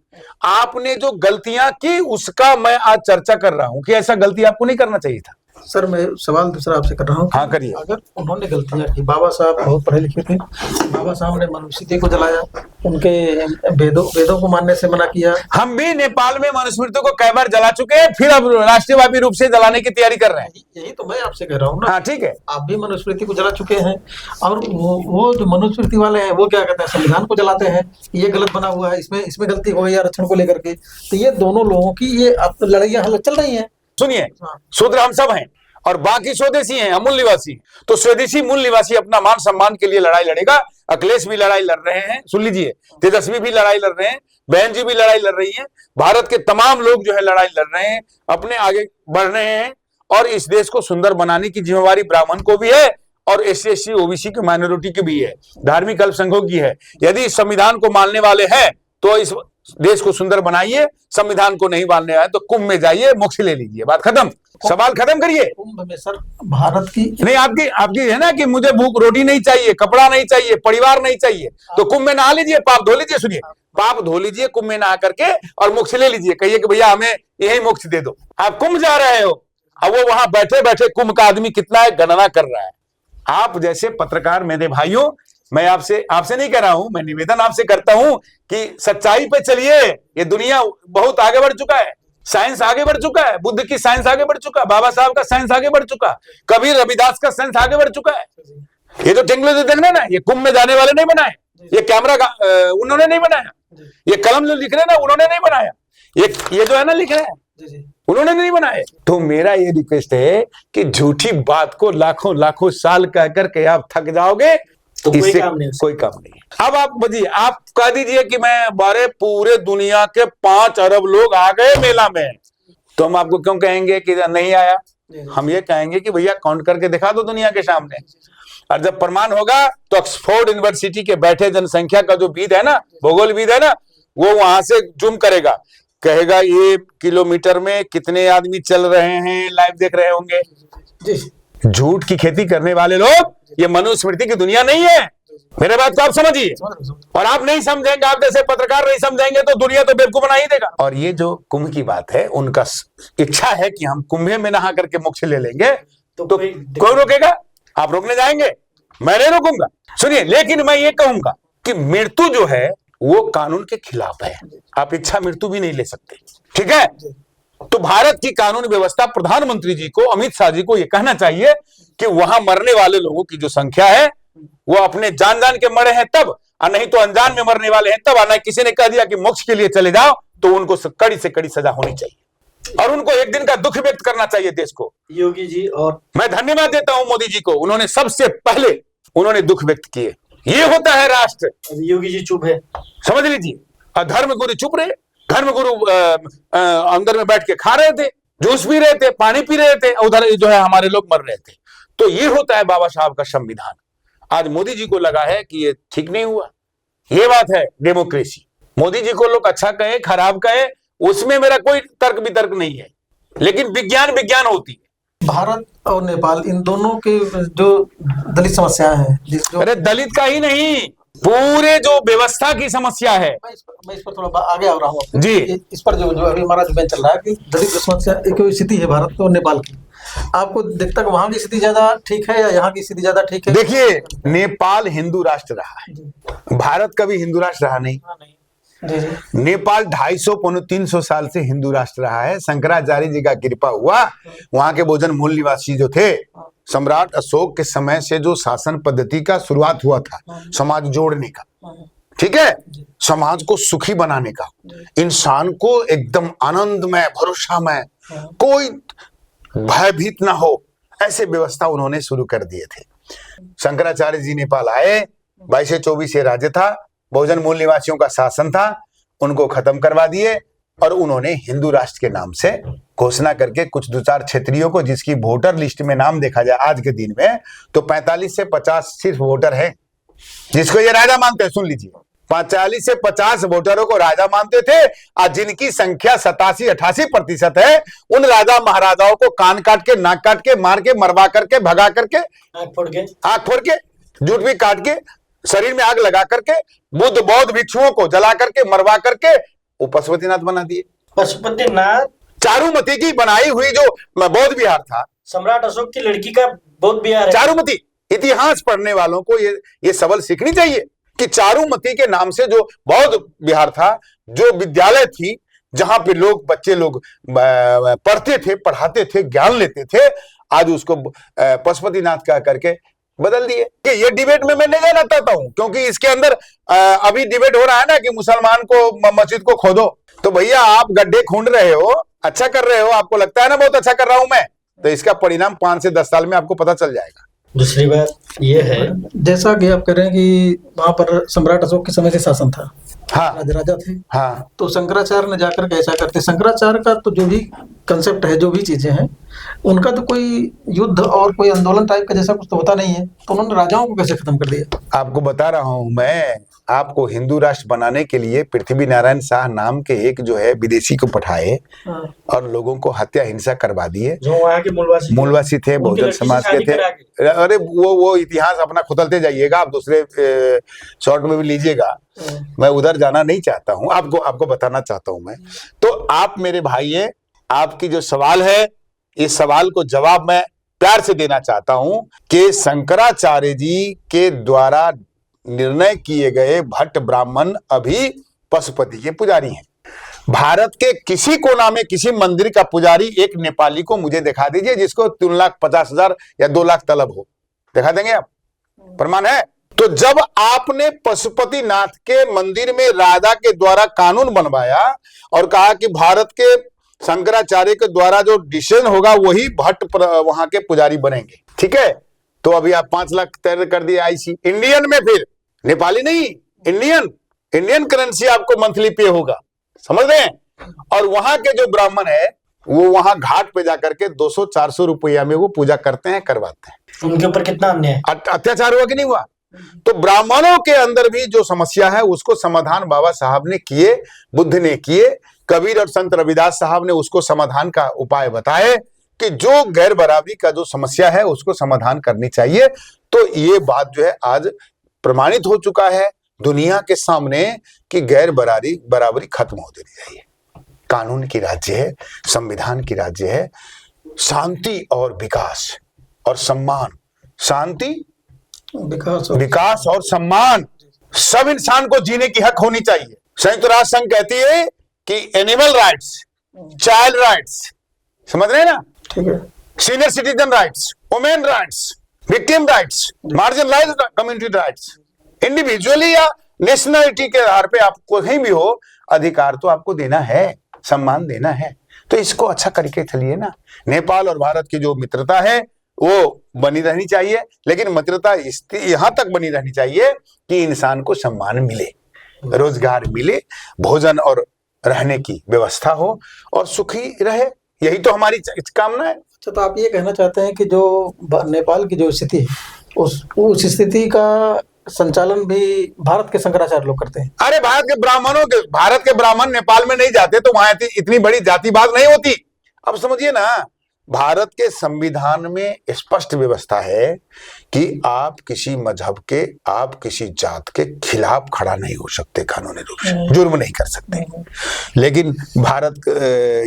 आपने जो गलतियां की उसका मैं आज चर्चा कर रहा हूं कि ऐसा गलती आपको नहीं करना चाहिए था। सर मैं सवाल दूसरा आपसे कर रहा हूँ। हाँ करिए। अगर उन्होंने गलतियां की, बाबा साहब बहुत पढ़े लिखे थे, बाबा साहब ने मनुस्मृति को जलाया, उनके वेदों को मानने से मना किया। हम भी नेपाल में मनुस्मृति को कई बार जला चुके हैं, फिर अब राष्ट्रव्यापी रूप से जलाने की तैयारी कर रहे हैं। यही तो मैं आपसे कह रहा हूँ ना। हाँ ठीक है, आप भी मनुस्मृति को जला चुके हैं, और वो जो मनुस्मृति वाले हैं वो क्या कहते हैं, संविधान को जलाते हैं, ये गलत बना हुआ है, इसमें गलती हो गई आरक्षण को लेकर के। तो ये दोनों लोगों की ये लड़ाइयां चल रही है। सुनिए, शूद्र हम सब हैं और बाकी स्वदेशी हैं, मूल निवासी। तो स्वदेशी मूल निवासी अपना मान सम्मान के लिए लड़ाई लड़ेगा। अखिलेश भी लड़ाई लड़ रहे हैं, सुन लीजिए, तेजस्वी भी लड़ाई लड़ रहे हैं, बहन जी भी लड़ाई लड़ रही है, भारत के तमाम लोग जो है लड़ाई लड़ रहे हैं, अपने आगे बढ़ रहे हैं। और इस देश को सुंदर बनाने की जिम्मेवारी ब्राह्मण को भी है और SC SC OBC की माइनॉरिटी की भी है, धार्मिक अल्पसंख्यकों की है। यदि इस संविधान को मानने वाले हैं तो इस देश को सुंदर बनाइए, संविधान को नहीं मानने आए तो कुंभ में जाइए, मोक्ष ले लीजिए, बात खत्म, सवाल खत्म करिए। कुंभ में सर भारत की नहीं, आपकी है ना कि मुझे भूख रोटी नहीं चाहिए, कपड़ा नहीं चाहिए, परिवार नहीं चाहिए, तो कुंभ में नहा लीजिए, पाप धो लीजिए, सुनिए, पाप धो लीजिए कुंभ में नहा करके और मोक्ष ले लीजिए, कहिए कि भैया हमें यही मोक्ष दे दो। आप कुंभ जा रहे हो, अब वो वहां बैठे बैठे कुंभ का आदमी कितना है गणना कर रहा है। आप जैसे पत्रकार मेरे भाइयों, मैं आपसे नहीं कह रहा हूं, मैं निवेदन आपसे करता हूं कि सच्चाई पे चलिए। ये दुनिया बहुत आगे बढ़ चुका है, साइंस आगे बढ़ चुका है, बुद्ध की साइंस आगे बढ़ चुका, बाबा साहब का साइंस आगे बढ़ चुका, कबीर रविदास का साइंस आगे बढ़ चुका है। ये जो टेक्नोलॉजी देखना ना, ये कुंभ में जाने वाले नहीं बनाए, ये कैमरा उन्होंने नहीं बनाया, ये कलम जो लिख रहे हैं ना उन्होंने नहीं बनाया, ये जो है ना लिख रहे हैं उन्होंने नहीं बनाए। तो मेरा ये रिक्वेस्ट है कि झूठी बात को लाखों लाखों साल कह करके आप थक जाओगे, तो कोई काम नहीं। अब आप बताइए, आप कह दीजिए कि मैं बारे पूरे दुनिया के 5 अरब लोग आ गए मेला में, तो हम आपको क्यों कहेंगे कि नहीं आया? हम ये कहेंगे कि भैया काउंट करके दिखा दो दुनिया के सामने, और जब प्रमाण होगा तो ऑक्सफोर्ड यूनिवर्सिटी के बैठे जनसंख्या का जो विद है ना, भूगोलविद है ना, वो वहां से जूम करेगा, कहेगा ये किलोमीटर में कितने आदमी चल रहे हैं, लाइव देख रहे होंगे। झूठ की खेती करने वाले लोग, ये मनुस्मृति की दुनिया नहीं है, मेरे बात को आप समझिए। और आप नहीं समझेंगे, आप जैसे पत्रकार नहीं समझेंगे तो दुनिया तो बेवकूफ बना ही देगा। और ये जो कुंभ की बात है, उनका इच्छा है कि हम कुंभ में नहा करके मोक्ष ले लेंगे, तो कोई रोकेगा? आप रोकने जाएंगे? मैं नहीं रोकूंगा। सुनिए, लेकिन मैं ये कहूंगा कि मृत्यु जो है वो कानून के खिलाफ है, आप इच्छा मृत्यु भी नहीं ले सकते, ठीक है? तो भारत की कानून व्यवस्था, प्रधानमंत्री जी को, अमित शाह जी को यह कहना चाहिए कि वहां मरने वाले लोगों की जो संख्या है वो अपने जान के मरे हैं तब, और नहीं तो अनजान में मरने वाले हैं तब, और नहीं किसी ने कह दिया कि मोक्ष के लिए चले जाओ, तो उनको कड़ी से कड़ी सजा होनी चाहिए और उनको एक दिन का दुख व्यक्त करना चाहिए देश को। योगी जी, और मैं धन्यवाद देता हूं मोदी जी को, उन्होंने सबसे पहले उन्होंने दुख व्यक्त किए। ये होता है राष्ट्र। योगी जी चुप है, समझ लीजिए। और धर्मगुरु चुप रहे, धर्मगुरु अंदर में बैठ के खा रहे थे, जूस पी रहे थे, पानी पी रहे थे, उधर जो है हमारे लोग मर रहे थे। तो ये होता है बाबा साहब का संविधान। आज मोदी जी को लगा है कि ये ठीक नहीं हुआ, ये बात है डेमोक्रेसी। मोदी जी को लोग अच्छा कहे खराब कहे, उसमें मेरा कोई तर्क वितर्क नहीं है, लेकिन विज्ञान होती है। भारत और नेपाल, इन दोनों के जो दलित समस्याएं हैं, अरे दलित का ही नहीं, पूरे जो व्यवस्था की समस्या है। मैं इस पर थोड़ा आगे आ रहा हूँ जी। इस पर जो अभी हमारा जो चल रहा है कि दलित समस्या एक स्थिति है भारत और नेपाल की, आपको दिखता है वहां की स्थिति ज्यादा ठीक है या यहाँ की स्थिति ज्यादा ठीक है? देखिए, नेपाल हिंदू राष्ट्र रहा है, भारत कभी हिंदू राष्ट्र रहा नहीं। जी। नेपाल 250-300 साल से हिंदू राष्ट्र रहा है। शंकराचार्य जी का कृपा हुआ, वहां के भोजन मूल निवासी जो थे, सम्राट अशोक के समय से जो शासन पद्धति का शुरुआत हुआ था, समाज जोड़ने का, ठीक है, समाज को सुखी बनाने का, इंसान को एकदम आनंदमय, भरोसामय, कोई भयभीत ना हो, ऐसे व्यवस्था उन्होंने शुरू कर दिए थे। शंकराचार्य जी नेपाल आए, 22 से 24 ये राज्य था, बहुजन मूल निवासियों का शासन था, उनको खत्म करवा दिए और उन्होंने हिंदू राष्ट्र के नाम से घोषणा करके कुछ 2-4 क्षेत्रियों को, जिसकी वोटर लिस्ट में नाम देखा जाए आज के दिन में तो 45 से 50 सिर्फ वोटर है जिसको ये राजा मानते हैं। सुन लीजिए, 40 से 50 वोटरों को राजा मानते थे, और जिनकी संख्या 87-88% है, उन राजा महाराजाओं को कान काट के, नाक काट के, मार के, मरवा करके, भगा करके, आंख फोड़ के, जूट भी काट के, शरीर में आग लगा करके, बुद्ध बौद्ध भिक्षुओं को जला करके, मरवा करके वो पशुपतिनाथ बना दिए। पशुपतिनाथ चारुमती की बनाई हुई जो बौद्ध विहार था, सम्राट अशोक की लड़की का बौद्ध विहार है। चारुमती, इतिहास पढ़ने वालों को ये सबल सीखनी चाहिए कि चारुमती के नाम से जो बौद्ध विहार था, जो विद्यालय थी, जहां पे बच्चे लोग पढ़ते थे, पढ़ाते थे, ज्ञान लेते थे, आज उसको पशुपतिनाथ कह करके बदल दिए। कि ये डिबेट में मैं नहीं जाना चाहता हूं, क्योंकि इसके अंदर अभी डिबेट हो रहा है ना कि मुसलमान को मस्जिद को खोदो। तो भैया आप गड्ढे खूंड रहे हो, अच्छा कर रहे हो, आपको लगता है ना बहुत अच्छा कर रहा हूं मैं, तो इसका परिणाम 5 से 10 साल में आपको पता चल जाएगा। दूसरी बात ये है, जैसा कि आप कह रहे हैं कि वहां पर सम्राट अशोक के समय से शासन था, हाँ, राजा थे, हाँ, तो शंकराचार्य ने जाकर कैसा करते, शंकराचार्य का तो जो भी कंसेप्ट है, जो भी चीजें हैं, उनका तो कोई युद्ध और कोई आंदोलन टाइप का जैसा कुछ तो होता नहीं है, तो उन्होंने राजाओं को कैसे खत्म कर दिया? आपको बता रहा हूं मैं आपको हिंदू राष्ट्र बनाने के लिए पृथ्वी नारायण शाह नाम के एक जो है विदेशी को पठाए हाँ। और लोगों को हत्या हिंसा करवा दिए। जो वहाँ के मूलवासी थे, बहुजन समाज के थे। अरे वो इतिहास अपना खुदलते जाइएगा, आप दूसरे शॉर्ट में भी लीजिएगा, मैं उधर जाना नहीं चाहता हूँ, आपको बताना चाहता हूँ मैं। तो आप मेरे भाई है, आपकी जो सवाल है, इस सवाल को जवाब मैं प्यार से देना चाहता हूं कि शंकराचार्य जी के द्वारा निर्णय किए गए भट्ट ब्राह्मण अभी पशुपति के पुजारी हैं। भारत के किसी कोना में किसी मंदिर का पुजारी एक नेपाली को मुझे दिखा दीजिए जिसको 3,50,000 या 2 लाख तलब हो, दिखा देंगे आप? प्रमाण है? तो जब आपने पशुपति नाथ के मंदिर में राजा के द्वारा कानून बनवाया और कहा कि भारत के शंकराचार्य के द्वारा जो डिसीजन होगा वही भट्ट वहां के पुजारी बनेंगे, ठीक है? तो अभी आप 5 लाख तय कर दिए आईसी इंडियन में, फिर नेपाली नहीं, इंडियन करेंसी आपको मंथली पे होगा, समझ रहे हैं? और वहां के जो ब्राह्मण है वो वहां घाट पे जाकर के 200-400 रुपया में वो पूजा करते हैं, करवाते हैं। उनके ऊपर कितना अन्याय, अत्याचार हुआ कि नहीं हुआ? तो ब्राह्मणों के अंदर भी जो समस्या है उसको समाधान बाबा साहब ने किए, बुद्ध ने किए, कबीर और संत रविदास साहब ने उसको समाधान का उपाय बताए कि जो गैर बराबरी का जो समस्या है उसको समाधान करनी चाहिए। तो ये बात जो है आज प्रमाणित हो चुका है दुनिया के सामने कि गैर बराबरी खत्म हो देनी चाहिए। कानून की राज्य है, संविधान की राज्य है, शांति और विकास और सम्मान, शांति विकास और सम्मान, सब इंसान को जीने की हक होनी चाहिए। संयुक्त राष्ट्र संघ कहती है कि एनिमल राइट्स, चाइल्ड राइट्स, समझ रहे हैं ना? ठीक है। Senior citizen rights, women rights, victim rights, marginalised community rights, individually या नेशनलिटी के आधार पे आपको कहीं भी हो अधिकार तो आपको देना है, सम्मान देना है। तो इसको अच्छा करके चलिए ना। नेपाल और भारत की जो मित्रता है वो बनी रहनी चाहिए, लेकिन मित्रता यहां तक बनी रहनी चाहिए कि इंसान को सम्मान मिले, रोजगार मिले, भोजन और रहने की व्यवस्था हो और सुखी रहे, यही तो हमारी कामना है। अच्छा, तो आप ये कहना चाहते हैं कि जो नेपाल की जो स्थिति है उस स्थिति का संचालन भी भारत के शंकराचार्य लोग करते हैं? अरे भारत के ब्राह्मण नेपाल में नहीं जाते तो वहां इतनी बड़ी जातिवाद नहीं होती। अब समझिए ना, भारत के संविधान में स्पष्ट व्यवस्था है कि आप किसी मजहब के, आप किसी जात के खिलाफ खड़ा नहीं हो सकते, कानूनी रूप से जुर्म नहीं कर सकते। लेकिन भारत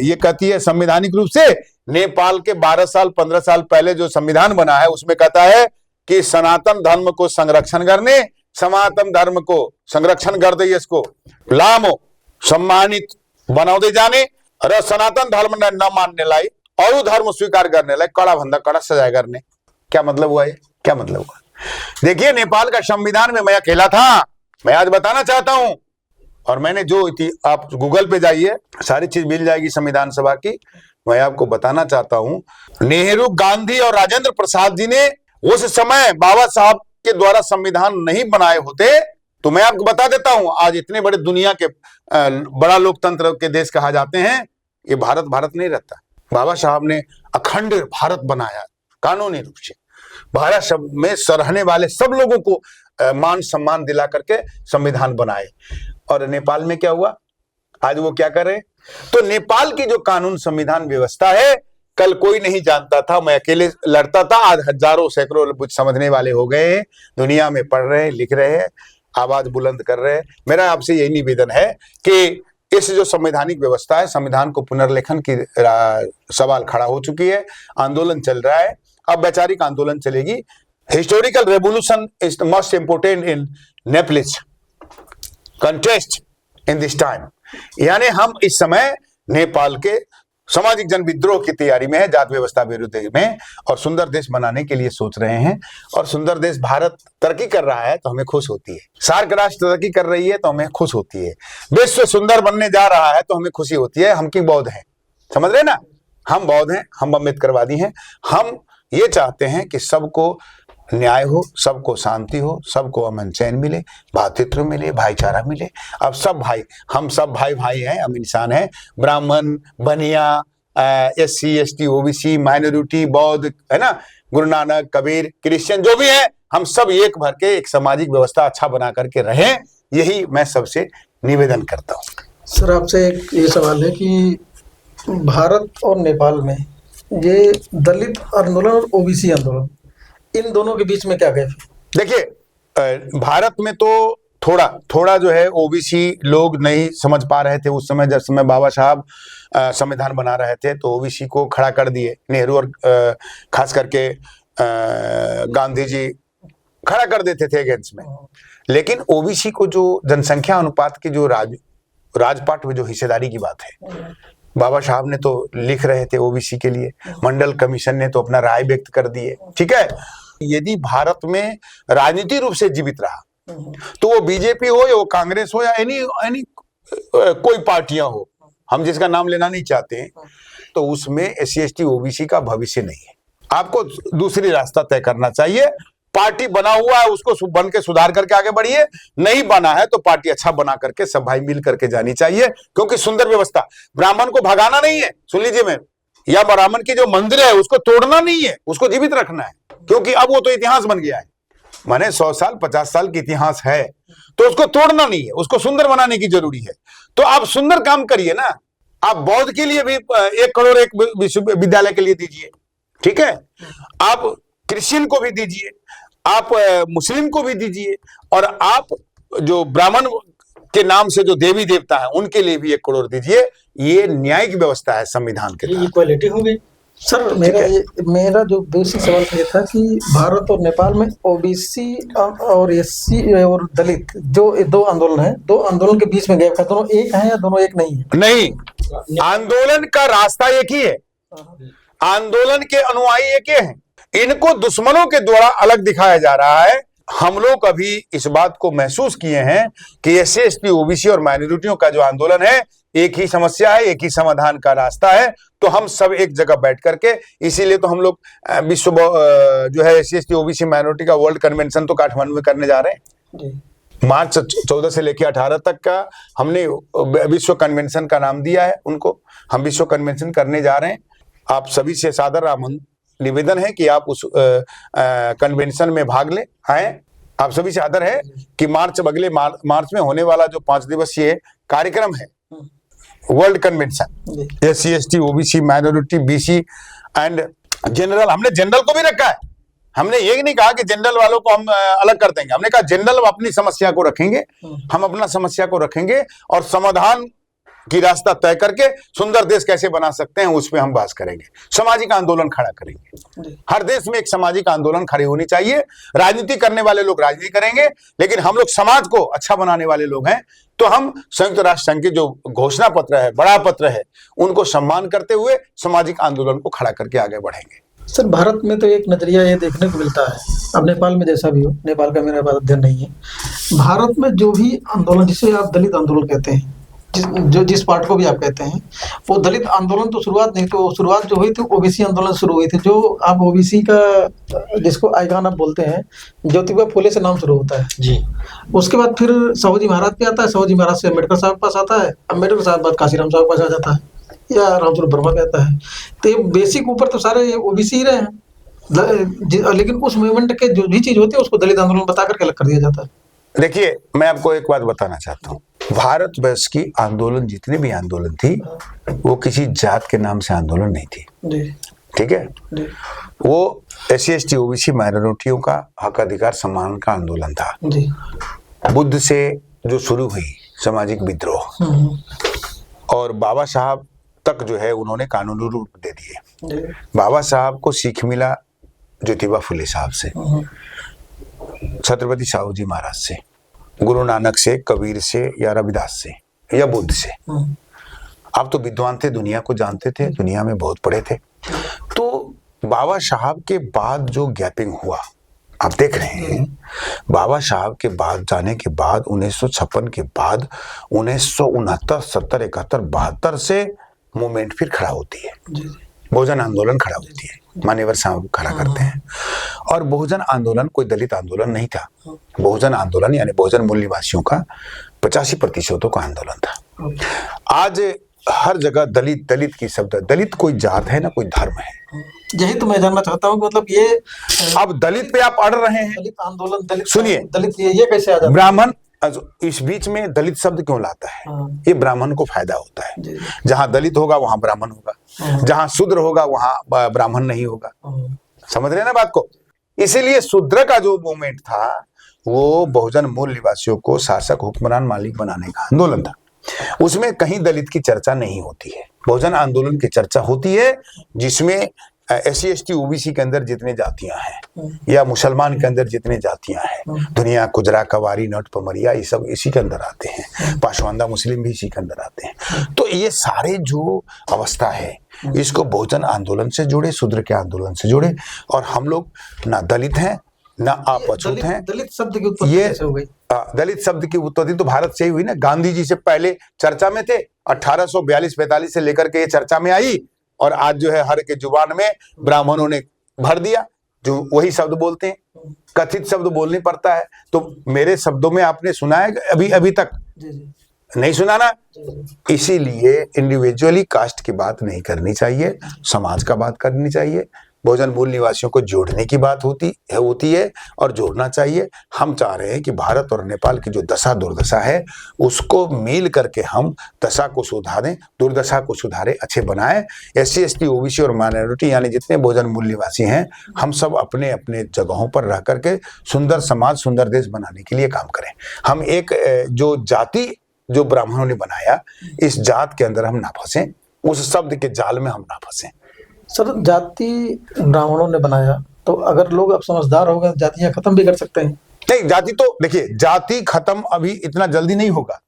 ये कहती है संवैधानिक रूप से, नेपाल के 12 साल 15 साल पहले जो संविधान बना है उसमें कहता है कि सनातन धर्म को संरक्षण करने, सनातन धर्म को संरक्षण कर दे, इसको लामो सम्मानित बनाते जाने और सनातन धर्म ने न मानने लाई और धर्म स्वीकार करने लायक कड़ा भंदा कड़ा सजाए करने। क्या मतलब हुआ? ये क्या मतलब हुआ? देखिए, नेपाल का संविधान में मैं अकेला था, मैं आज बताना चाहता हूं। और मैंने जो आप गूगल पे जाइए, सारी चीज मिल जाएगी संविधान सभा की। मैं आपको बताना चाहता हूं, नेहरू, गांधी और राजेंद्र प्रसाद जी ने उस समय बाबा साहब के द्वारा संविधान नहीं बनाए होते तो मैं आपको बता देता हूं, आज इतने बड़े दुनिया के बड़ा लोकतंत्र के देश कहा जाते हैं, ये भारत नहीं रहता। बाबा साहब ने अखंड भारत बनाया कानूनी रूप से, भारत शब्द में रहने वाले सब लोगों को मान सम्मान दिला करके संविधान बनाए। और नेपाल में क्या हुआ? आज वो क्या कर रहे हैं? तो नेपाल की जो कानून संविधान व्यवस्था है, कल कोई नहीं जानता था, मैं अकेले लड़ता था, आज हजारों सैकड़ों कुछ समझने वाले हो गए हैं, दुनिया में पढ़ रहे हैं, लिख रहे हैं, आवाज बुलंद कर रहे हैं। मेरा आपसे यही निवेदन है कि इस जो संवैधानिक व्यवस्था है, संविधान को पुनर्लेखन की सवाल खड़ा हो चुकी है, आंदोलन चल रहा है, अब वैचारिक आंदोलन चलेगी। Historical revolution is the most important in Nepalese contest in this time. यानी हम इस समय नेपाल के सामाजिक जन विद्रोह की तैयारी में है, जात व्यवस्था विरुद्ध में, और सुंदर देश बनाने के लिए सोच रहे हैं। और सुंदर देश भारत तरक्की कर रहा है तो हमें खुश होती है, सार्क राष्ट्र तरक्की कर रही है तो हमें खुश होती है, विश्व सुंदर बनने जा रहा है तो हमें खुशी होती है। हम की बौद्ध हैं, समझ रहे ना, हम बौद्ध हैं, हम अम्बेडकरवादी हैं। हम ये चाहते हैं कि सबको न्याय हो, सबको शांति हो, सबको अमन चैन मिले, भातृत्व मिले, भाईचारा मिले। अब सब भाई, हम सब भाई हैं, हम इंसान हैं, ब्राह्मण, बनिया, SC ST OBC, माइनॉरिटी, बौद्ध, है ना, गुरु नानक, कबीर, क्रिश्चियन, जो भी है, हम सब एक भर के एक सामाजिक व्यवस्था अच्छा बना करके रहें, यही मैं सबसे निवेदन करता हूँ। सर आपसे एक ये सवाल है कि भारत और नेपाल में ये दलित आंदोलन और ओबीसी आंदोलन, इन दोनों के बीच में क्या गैप है? देखिए भारत में तो थोड़ा थोड़ा जो है ओबीसी लोग नहीं समझ पा रहे थे उस समय, जब समय बाबा साहब संविधान बना रहे थे तो ओबीसी को खड़ा कर दिए। नेहरू और खास करके गांधी जी खड़ा कर देते थे अगेंस्ट में। लेकिन ओबीसी को जो जनसंख्या अनुपात की जो राजपाट में जो हिस्सेदारी की बात है, बाबा साहब ने तो लिख रहे थे ओबीसी के लिए, मंडल कमीशन ने तो अपना राय व्यक्त कर दिए। ठीक है, यदि भारत में राजनीतिक रूप से जीवित रहा तो वो बीजेपी हो या वो कांग्रेस हो या एनी कोई पार्टियां हो, हम जिसका नाम लेना नहीं चाहते हैं, तो उसमें एससी एसटी ओबीसी का भविष्य नहीं है। आपको दूसरी रास्ता तय करना चाहिए। पार्टी बना हुआ है उसको बन के सुधार करके आगे बढ़िए, नहीं बना है तो पार्टी अच्छा बना करके सब भाई मिल करके जानी चाहिए। क्योंकि सुंदर व्यवस्था, ब्राह्मण को भगाना नहीं है, सुन लीजिए मैं, या ब्राह्मण की जो मंदिर है उसको तोड़ना नहीं है, उसको जीवित रखना है। क्योंकि अब वो तो इतिहास बन गया है, माने 100 साल 50 साल की इतिहास है, तो उसको तोड़ना नहीं है, उसको सुंदर बनाने की जरूरी है। तो आप सुंदर काम करिए ना। आप बौद्ध के लिए भी 1 करोड़ एक विश्वविद्यालय के लिए दीजिए, ठीक है, आप क्रिश्चियन को भी दीजिए, आप मुस्लिम को भी दीजिए, और आप जो ब्राह्मण के नाम से जो देवी देवता है उनके लिए भी 1 करोड़ दीजिए। ये न्यायिक व्यवस्था है संविधान के तहत। इक्वालिटी हो गई। सर मेरा जो बेसिक सवाल ये था कि भारत और नेपाल में ओबीसी और एससी और दलित जो 2 आंदोलन है, 2 आंदोलन के बीच में गैप है, दोनों एक है या दोनों एक नहीं है? नहीं, आंदोलन का रास्ता एक ही है, आंदोलन के अनुयायी एक ही हैं। इनको दुश्मनों के द्वारा अलग दिखाया जा रहा है। हम लोग अभी इस बात को महसूस किए हैं कि एससी एसटी ओबीसी और माइनॉरिटियों का जो आंदोलन है, एक ही समस्या है, एक ही समाधान का रास्ता है। तो हम सब एक जगह बैठ करके, इसीलिए तो हम लोग विश्व जो है एससी एसटी ओबीसी माइनॉरिटी का वर्ल्ड कन्वेंशन तो काठमांडू में करने जा रहे हैं। मार्च 14 से लेकर 18 तक का हमने विश्व कन्वेंशन का नाम दिया है उनको। हम विश्व कन्वेंशन करने जा रहे हैं। आप सभी से सादर निवेदन है कि आप उस कन्वेंशन में भाग ले आए। आप सभी से आदर है कि अगले मार्च में होने वाला जो 5 दिवसीय कार्यक्रम है, world convention, SC ST OBC minority BC and general, हमने जनरल को भी रखा है। हमने ये नहीं कहा कि जनरल वालों को हम अलग कर देंगे, हमने कहा जनरल अपनी समस्या को रखेंगे, हम अपना समस्या को रखेंगे और समाधान की रास्ता तय करके सुंदर देश कैसे बना सकते हैं उस पर हम बात करेंगे। सामाजिक आंदोलन खड़ा करेंगे। हर देश में एक सामाजिक आंदोलन खड़ी होनी चाहिए। राजनीति करने वाले लोग राजनीति करेंगे, लेकिन हम लोग समाज को अच्छा बनाने वाले लोग हैं। तो हम संयुक्त राष्ट्र संघ के जो घोषणा पत्र है, बड़ा पत्र है, उनको सम्मान करते हुए सामाजिक आंदोलन को खड़ा करके आगे बढ़ेंगे। सर भारत में तो एक नजरिया ये देखने को मिलता है, अब नेपाल में जैसा भी हो, नेपाल का मेरा अध्ययन नहीं है, भारत में जो भी आंदोलन, जिसे आप दलित आंदोलन कहते हैं, जिस पार्ट को भी आप कहते हैं, वो दलित आंदोलन तो शुरुआत नहीं, तो शुरुआत जो हुई थी ओबीसी आंदोलन शुरू हुई थी। जो आप ओबीसी का जिसको आइकॉन आप बोलते हैं, ज्योतिबा फुले से नाम शुरू होता है जी। उसके बाद फिर साहूजी महाराज पे आता है, साहूजी महाराज से अम्बेडकर साहब के पास आता है, अम्बेडकर साहब बाद काशीराम साहब के पास आ जाता है या रामस्वरूप वर्मा पे आता है। तो ये बेसिक ऊपर तो सारे ओबीसी ही रहे हैं, लेकिन उस मूवमेंट के जो भी चीज होती है उसको दलित आंदोलन बता करके अलग कर दिया जाता है। देखिए, मैं आपको एक बात बताना चाहता हूँ, भारतवर्ष की आंदोलन, जितने भी आंदोलन थी, वो किसी जात के नाम से आंदोलन नहीं थी। ठीक है, वो एससी एसटी ओबीसी माइनॉरिटियों का हक अधिकार सम्मान का आंदोलन था। बुद्ध से जो शुरू हुई सामाजिक विद्रोह, और बाबा साहब तक जो है उन्होंने कानूनी रूप दे दिए। बाबा साहब को सीख मिला ज्योतिबा फुले साहब से, छत्रपति साहू महाराज से, गुरु नानक से, कबीर से, या रविदास से, या बुद्ध से। आप तो विद्वान थे, दुनिया को जानते थे, दुनिया में बहुत पढ़े थे। तो बाबा साहब के बाद जो गैपिंग हुआ, आप देख रहे हैं, बाबा साहब के बाद जाने के बाद 1956 के बाद 1969, 70, 71, 72 से मूवमेंट फिर खड़ा होती है, बहुजन आंदोलन खड़ा होती है, मान्यवर साहब खड़ा करते हैं। और बहुजन आंदोलन कोई दलित आंदोलन नहीं था। बहुजन आंदोलन यानी बहुजन मूल निवासियों का 85% का आंदोलन था। आज हर जगह दलित दलित की शब्द, दलित कोई जात है ना कोई धर्म है। यही तो मैं जानना चाहता हूँ, मतलब ये अब दलित पे आप अड़ रहे हैं। दलित आंदोलन, दलित, सुनिए, दलित ये कैसे आ जाता है? ब्राह्मण इस बीच में दलित शब्द क्यों लाता है? हाँ। ये ब्राह्मण को फायदा होता है। जी। जहां दलित होगा वहां ब्राह्मण होगा, हाँ। जहां शूद्र होगा वहां ब्राह्मण नहीं होगा। हाँ। समझ रहे हैं ना बात को? इसीलिए शूद्र का जो मूवमेंट था वो बहुजन मूल निवासियों को शासक, हुक्मरान, मालिक बनाने का आंदोलन था। उसमें कहीं दलित की चर्चा नहीं होती है। बहुजन आंदोलन की चर्चा होती है जिसमें SC ST OBC के अंदर जितने जातियां हैं या मुसलमान के अंदर जितने जातियां हैं, दुनिया, कुजरा, कवारी, नट, पमरिया, ये सब इसी के अंदर आते हैं। पाशवानदा मुस्लिम भी इसी के अंदर आते हैं। तो ये सारे जो अवस्था है इसको बहुजन आंदोलन से जोड़े, शूद्र के आंदोलन से जोड़े। और हम लोग ना दलित हैं ना आप अछूत हैं। दलित शब्द की उत्पत्ति कैसे हो गई? दलित शब्द की उत्पत्ति तो भारत से ही हुई ना। गांधी जी से पहले चर्चा में थे, 1842-45 से लेकर के ये चर्चा में आई, और आज जो है हर के जुबान में ब्राह्मणों ने भर दिया, जो वही शब्द बोलते हैं। कथित शब्द बोलने पड़ता है। तो मेरे शब्दों में आपने सुना है अभी तक? नहीं सुना ना। इसीलिए इंडिविजुअली कास्ट की बात नहीं करनी चाहिए, समाज का बात करनी चाहिए। बहुजन मूल निवासियों को जोड़ने की बात होती है और जोड़ना चाहिए। हम चाह रहे हैं कि भारत और नेपाल की जो दशा दुर्दशा है उसको मिल करके हम दशा को सुधारें, दुर्दशा को सुधारें, अच्छे बनाएं। SC ST OBC और माइनॉरिटी यानी जितने बहुजन मूल निवासी हैं, हम सब अपने अपने जगहों पर रह करके सुंदर समाज, सुंदर देश बनाने के लिए काम करें। हम एक जो जाति जो ब्राह्मणों ने बनाया, इस जात के अंदर हम ना फंसें, उस शब्द के जाल में हम ना फंसें। सर, जाति ब्राह्मणों ने बनाया, तो अगर लोग अब समझदार हो गए जातियां खत्म भी कर सकते हैं। नहीं, जाति तो देखिए, जाति खत्म अभी इतना जल्दी नहीं होगा।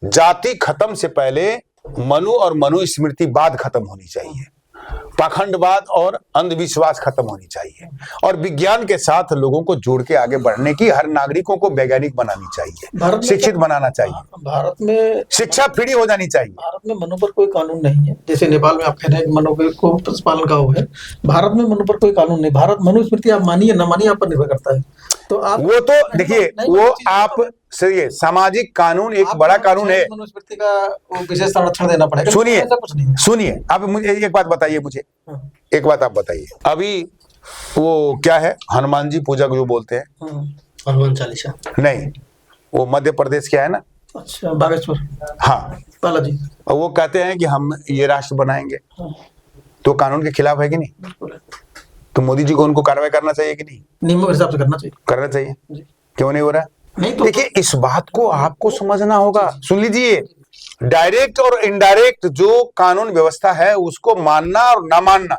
जाति खत्म से पहले मनु और मनुस्मृतिवाद खत्म होनी चाहिए, पाखंडवाद और अंधविश्वास खत्म होनी चाहिए, और विज्ञान के साथ लोगों को जोड़ के आगे बढ़ने की, हर नागरिकों को वैज्ञानिक बनाना चाहिए, शिक्षित बनाना चाहिए। भारत में शिक्षा फ्री हो जानी चाहिए। भारत में मनु पर कोई कानून नहीं है। जैसे नेपाल में आप कह रहे हैं मनु को पालन का हो है, भारत में मनु पर कोई कानून नहीं। भारत मनुस्मृति आप मानिए ना मानिए, आप पर निर्भर करता है। तो आप वो तो देखिए, वो आप सही, सामाजिक कानून एक बड़ा कानून है। मनुस्मृति का वो विशेष संरक्षण देना पड़ेगा। सुनिए, आप मुझे एक बात बताइए, एक बात आप बताइए। अभी वो क्या है, हनुमान जी पूजा को जो बोलते हैं, हनुमान चालीसा? नहीं, वो मध्य प्रदेश क्या है ना। अच्छा, बागेश्वर। हाँ, बालाजी। और वो कहते हैं कि हम ये राष्ट्र बनाएंगे, तो कानून के खिलाफ है कि नहीं? तो मोदी जी को उनको कार्रवाई करना चाहिए कि नहीं? नियमों के हिसाब से करना चाहिए। क्यों नहीं हो रहा? नहीं तो देखिए, इस बात को आपको समझना होगा। सुन लीजिए, डायरेक्ट और इनडायरेक्ट जो कानून व्यवस्था है उसको मानना और ना मानना,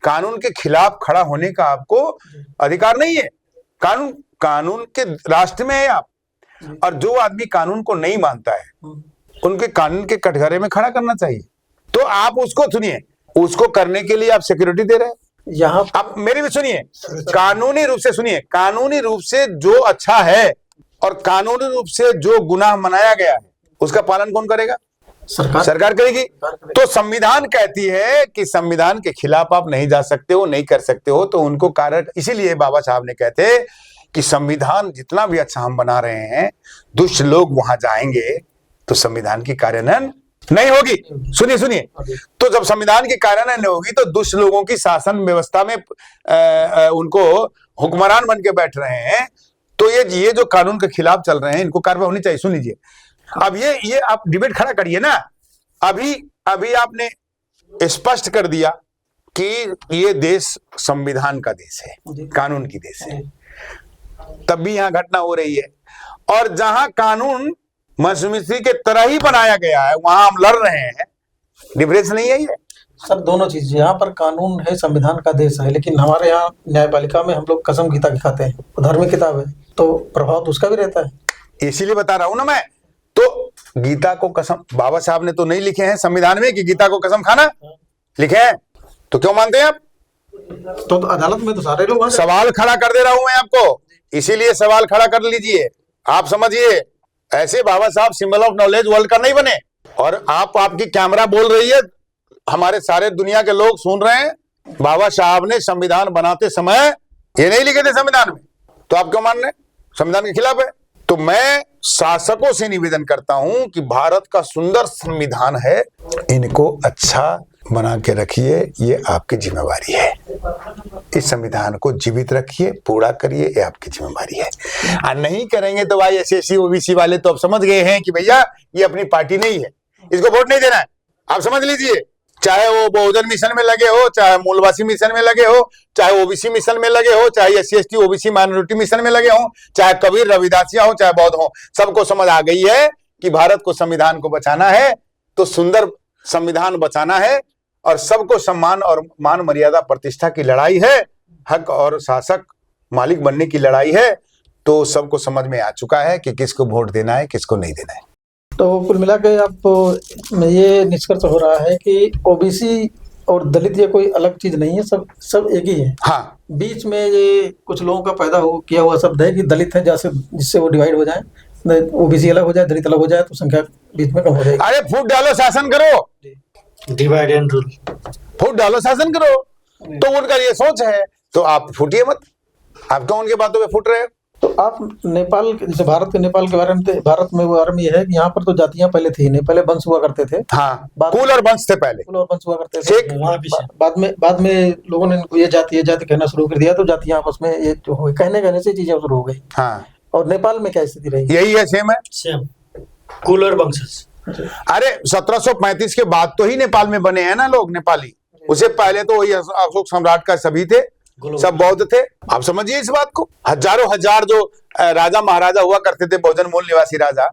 कानून के खिलाफ खड़ा होने का आपको अधिकार नहीं है। कानून के राष्ट्र में है आप, और जो आदमी कानून को नहीं मानता है उनके कानून के कटघरे में खड़ा करना चाहिए। तो आप उसको सुनिए, उसको करने के लिए आप सिक्योरिटी दे रहे हैं। यहाँ आप मेरी भी सुनिए, कानूनी रूप से सुनिए, कानूनी रूप से जो अच्छा है और कानूनी रूप से जो गुनाह मनाया गया है उसका पालन कौन करेगा? सरकार करेगी। तो संविधान कहती है कि संविधान के खिलाफ आप नहीं जा सकते हो, नहीं कर सकते हो, तो उनको कारण, इसीलिए बाबा साहब ने कहते कि संविधान जितना भी अच्छा हम बना रहे हैं, दुष्ट लोग वहां जाएंगे तो संविधान की कार्यान्वयन नहीं होगी। सुनिए, तो जब संविधान की कार्यान्वयन नहीं होगी तो दुष्ट लोगों की शासन व्यवस्था में उनको हुक्मरान बन के बैठ रहे हैं, तो ये जो कानून के खिलाफ चल रहे हैं इनको कार्रवाई होनी चाहिए। सुन लीजिए, अब ये आप डिबेट खड़ा करिए ना। अभी आपने स्पष्ट कर दिया कि ये देश संविधान का देश है, कानून की देश है, तब भी यहां घटना हो रही है। और जहां कानून मनुस्मृति के तरह ही बनाया गया है वहां हम लड़ रहे हैं। डिफरेंस नहीं है ये सर? दोनों चीज, यहाँ पर कानून है, संविधान का देश है, लेकिन हमारे यहाँ न्यायपालिका में हम लोग कसम गीता की खाते हैं, धार्मिक किताब है, तो प्रभाव तो उसका भी रहता है। इसीलिए बता रहा हूं ना मैं। तो गीता को कसम, बाबा साहब ने तो नहीं लिखे हैं संविधान में कि गीता को कसम खाना, लिखे हैं, तो क्यों मानते हैं आप? तो अदालत में तो सारे लोग सवाल खड़ा कर दे रहा हूं मैं आपको, इसीलिए सवाल खड़ा कर लीजिए। आप समझिए, ऐसे बाबा साहब सिंबल ऑफ नॉलेज वर्ल्ड का नहीं बने। और आपकी कैमरा बोल रही है, हमारे सारे दुनिया के लोग सुन रहे हैं, बाबा साहब ने संविधान बनाते समय ये नहीं लिखे थे संविधान में, तो आप क्यों मान रहे हैं संविधान के खिलाफ है? तो मैं शासकों से निवेदन करता हूं कि भारत का सुंदर संविधान है, इनको अच्छा बना के रखिए, ये आपकी जिम्मेवारी है। इस संविधान को जीवित रखिए, पूरा करिए, ये आपकी जिम्मेवारी है। और नहीं करेंगे तो भाई एससी ओबीसी वाले तो अब समझ गए हैं कि भैया ये अपनी पार्टी नहीं है, इसको वोट नहीं देना है। आप समझ लीजिए, चाहे वो बहुजन मिशन में लगे हो, चाहे मूलवासी मिशन में लगे हो, चाहे ओबीसी मिशन में लगे हो, चाहे SC ST OBC minority mission में लगे हो, चाहे कबीर रविदासिया हो, चाहे बौद्ध हो, सबको समझ आ गई है कि भारत को संविधान को बचाना है, तो सुंदर संविधान बचाना है और सबको सम्मान और मान मर्यादा प्रतिष्ठा की लड़ाई है, हक और शासक मालिक बनने की लड़ाई है। तो सबको समझ में आ चुका है कि किसको वोट देना है, किसको नहीं देना है। तो कुल मिला के आप ये निष्कर्ष हो रहा है कि ओबीसी और दलित ये कोई अलग चीज नहीं है, सब एक ही है। हाँ, बीच में ये कुछ लोगों का पैदा किया हुआ शब्द है कि दलित है, जैसे जिससे वो डिवाइड हो जाए, ओबीसी अलग हो जाए, दलित अलग हो जाए, तो संख्या बीच में कम हो जाएगी। अरे फूट डालो, शासन करो, डिवाइड एंड रूल, फूट डालो, शासन करो। तो उनका ये सोच है, तो आप फूटिए मत। आप क्यों उनके बातों पे फूट रहे हो? तो आप नेपाल जैसे भारत के नेपाल के बारे में भारत में वो बारे में ये है कि यहाँ पर तो जातियां पहले थी नहीं, पहले वंश हुआ करते थे। हाँ, कुल और वंश थे पहले, कुल और वंश हुआ करते थे। वहाँ भी से। बाद में लोगों ने इनको ये जाति कहना शुरू कर दिया, तो जातियां आपस में ये जो हो कहने से चीजें शुरू हो गई। हाँ, और नेपाल में क्या स्थिति रही? यही है, सेम है, सेम कुल और वंशज। अरे 1735 के बाद तो ही नेपाल में बने हैं ना लोग नेपाली। उससे पहले तो वही अशोक सम्राट का सभी थे, सब बौद्ध थे। आप समझिए इस बात को। हजारों हजार जो राजा महाराजा हुआ करते थे, बहुजन मूल निवासी राजा,